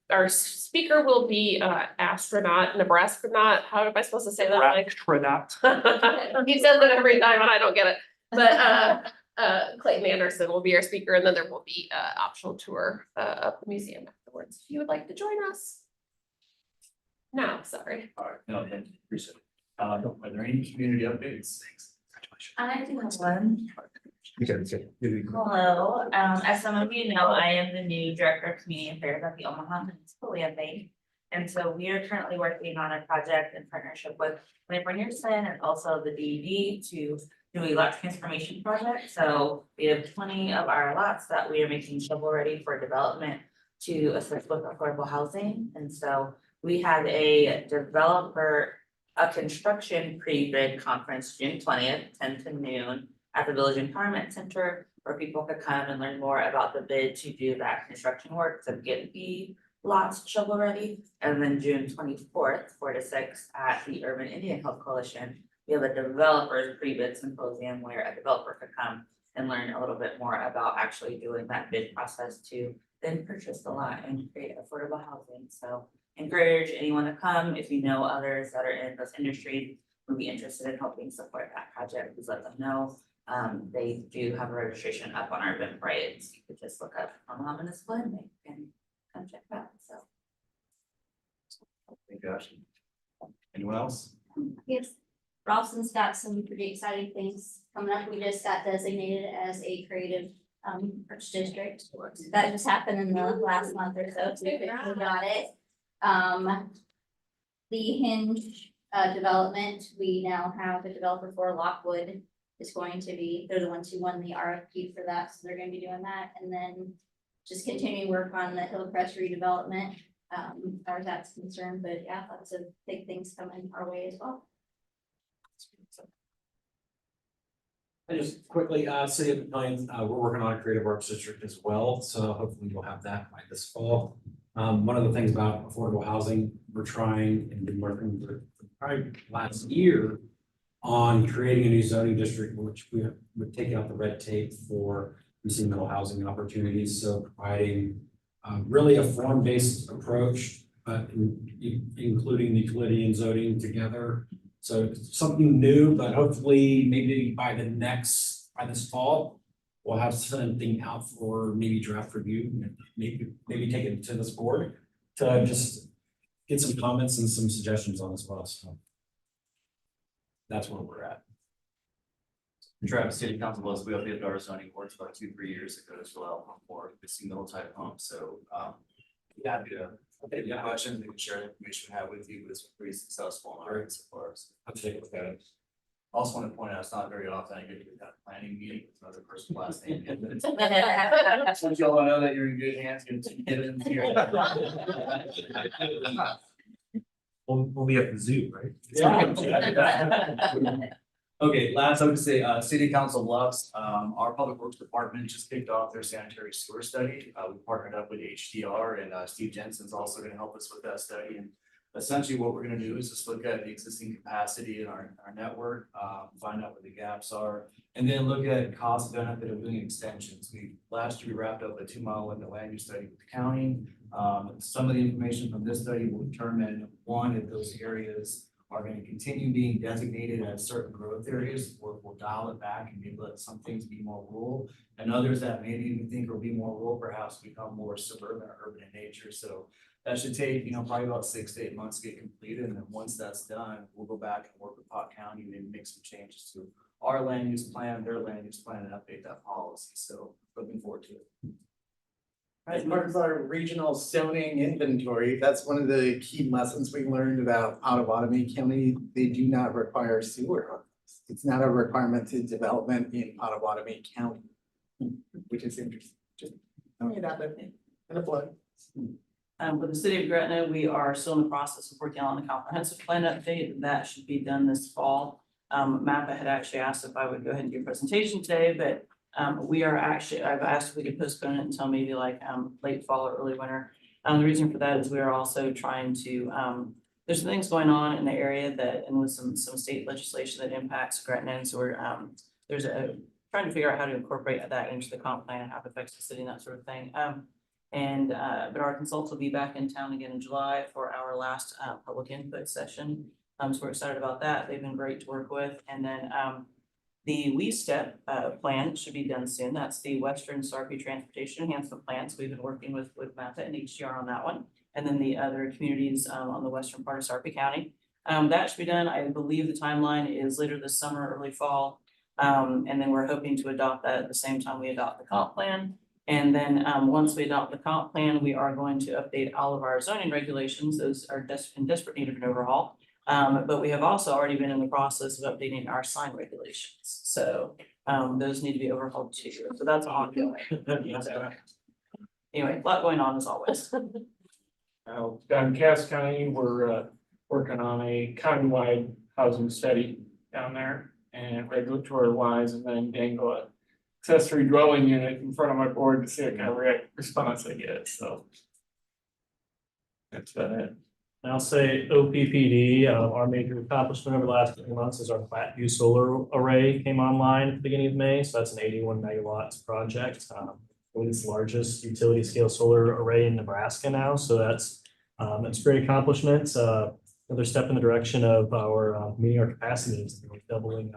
Speaker 12: our speaker will be Nebraska-naut. How am I supposed to say that?
Speaker 5: Astronaut.
Speaker 12: He says it every time and I don't get it. But Clayton Anderson will be our speaker, and then there will be optional tour of the museum afterwards. If you would like to join us. No, sorry.
Speaker 7: All right, no, thank you, appreciate it. Are there any community updates? Thanks.
Speaker 19: I do have one.
Speaker 5: You can say.
Speaker 19: Hello, as some of you know, I am the new Director of Community Affairs at the Omaha Municipal Land Bank. And so we are currently working on a project in partnership with Labor Anderson and also the DED to do a lot transformation project. So we have 20 of our lots that we are making shovel ready for development to assist with affordable housing. And so we had a construction pre-bid conference June 20th, 10 to noon at the Village Empowerment Center, where people could come and learn more about the bid to do that construction work to get the lots shovel ready. And then June 24th, 4 to 6 at the Urban Indian Health Coalition, we have a developers pre-bid symposium where a developer could come and learn a little bit more about actually doing that bid process to then purchase the lot and create affordable housing. So encourage anyone to come. If you know others that are in those industries who would be interested in helping support that project, please let them know. They do have a registration up on our Eventbrite. So you could just look up Omaha Municipal Land Bank and come check it out. So
Speaker 7: Thank you, Ashley. Anyone else?
Speaker 20: Yes, Ralston's got some pretty exciting things coming up. We just got designated as a creative arts district. That just happened in the last month or so, so we officially got it. The Hinge development, we now have a developer for Lockwood is going to be, they're the ones who won the RFP for that, so they're gonna be doing that. And then just continuing work on the Hillcrest redevelopment, as far as that's concerned, but yeah, lots of big things coming our way as well.
Speaker 8: And just quickly, City of Pavilion, we're working on a creative arts district as well, so hopefully we'll have that by this fall. One of the things about affordable housing, we're trying and been working for probably last year on creating a new zoning district, which we would take out the red tape for using middle housing opportunities. So providing really a form-based approach, but including the utility and zoning together. So it's something new, but hopefully maybe by this fall, we'll have something out for maybe draft review, and maybe take it to this board to just get some comments and some suggestions on as well. So that's where we're at.
Speaker 7: Travis, City Council was, we updated our zoning boards about 2-3 years ago as well for the single type home. So happy to take any questions, we can share the information we have with you. It's been pretty successful in our end so far. So
Speaker 8: I'll take a look at it.
Speaker 7: Also want to point out, it's not very often I get to do that planning meeting with another person's last name. So y'all know that you're in good hands, get it in here.
Speaker 5: Only at the zoo, right?
Speaker 7: Okay, last I would say, City Council Bluffs, our Public Works Department just kicked off their sanitary sewer study. We partnered up with HDR and Steve Jensen's also gonna help us with that study. And essentially what we're gonna do is just look at the existing capacity in our network, find out where the gaps are. And then look at cost benefit of doing extensions. Last year we wrapped up a 2-mile limit land use study with the county. Some of the information from this study will determine, one, if those areas are going to continue being designated as certain growth areas, or we'll dial it back and maybe let some things be more rural. And others that maybe we think will be more rural, perhaps become more suburban or urban in nature. So that should take, probably about 6 to 8 months to get completed. And then once that's done, we'll go back and work with Pot County and maybe make some changes to our land use plan, their land use plan, and update that policy. So looking forward to it.
Speaker 14: As part of our regional zoning inventory, that's one of the key lessons we learned about Pottawatomie County. They do not require sewer on this. It's not a requirement to development in Pottawatomie County, which is interesting. Just throwing it out there in a flood.
Speaker 3: With the city of Gretna, we are still in the process of working on the comprehensive plan update. That should be done this fall. MAPA had actually asked if I would go ahead and do a presentation today, but I've asked if we could postpone it until maybe like late fall or early winter. The reason for that is we are also trying to, there's some things going on in the area that, and with some state legislation that impacts Gretna. And so we're, trying to figure out how to incorporate that into the comp plan and how it affects the city and that sort of thing. But our consultants will be back in town again in July for our last public input session. So we're excited about that. They've been great to work with. And then the WeStep plan should be done soon. That's the Western Sarpy Transportation Enhancement Plan. So we've been working with MAPA and HDR on that one. And then the other communities on the western part of Sarpy County. That should be done. I believe the timeline is later this summer, early fall. And then we're hoping to adopt that at the same time we adopt the comp plan. And then once we adopt the comp plan, we are going to update all of our zoning regulations. Those are in desperate need of an overhaul. But we have also already been in the process of updating our sign regulations. So those need to be overhauled too. So that's ongoing. So, anyway, a lot going on as always.
Speaker 6: Down in Cass County, we're working on a countywide housing study down there and regulatory wise, and then dangle a accessory dwelling unit in front of my board to see what kind of response I get. So that's about it.
Speaker 2: And I'll say OPPD, our major accomplishment over the last 3 months is our Platteview solar array came online at the beginning of May. So that's an 81 megawatts project. It's the largest utility scale solar array in Nebraska now. So that's great accomplishments. Another step in the direction of our meeting our capacity needs, doubling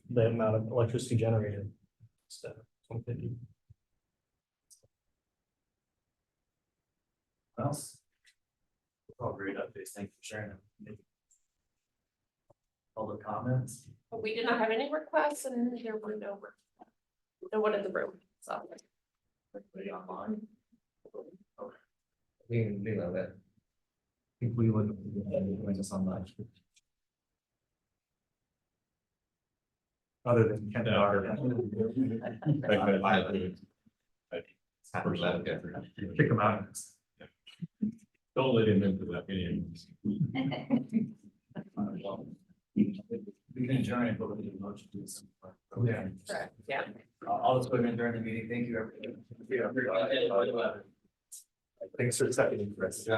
Speaker 2: the amount of electricity generated. So 2050.
Speaker 7: What else? All great updates. Thank you for sharing them. Public comments?
Speaker 12: We did not have any requests and there were no one in the room, so.
Speaker 7: Everybody online? Okay.
Speaker 5: We love it. I think we would join us online. Other than Ken Daughter. Kick them out.
Speaker 21: Don't let him into that meeting.
Speaker 7: We can adjourn it, but we'll do a motion to do something.
Speaker 5: Yeah.
Speaker 12: Correct, yeah.
Speaker 7: I'll just put it in during the meeting. Thank you, everybody.
Speaker 5: Thanks for accepting, Chris.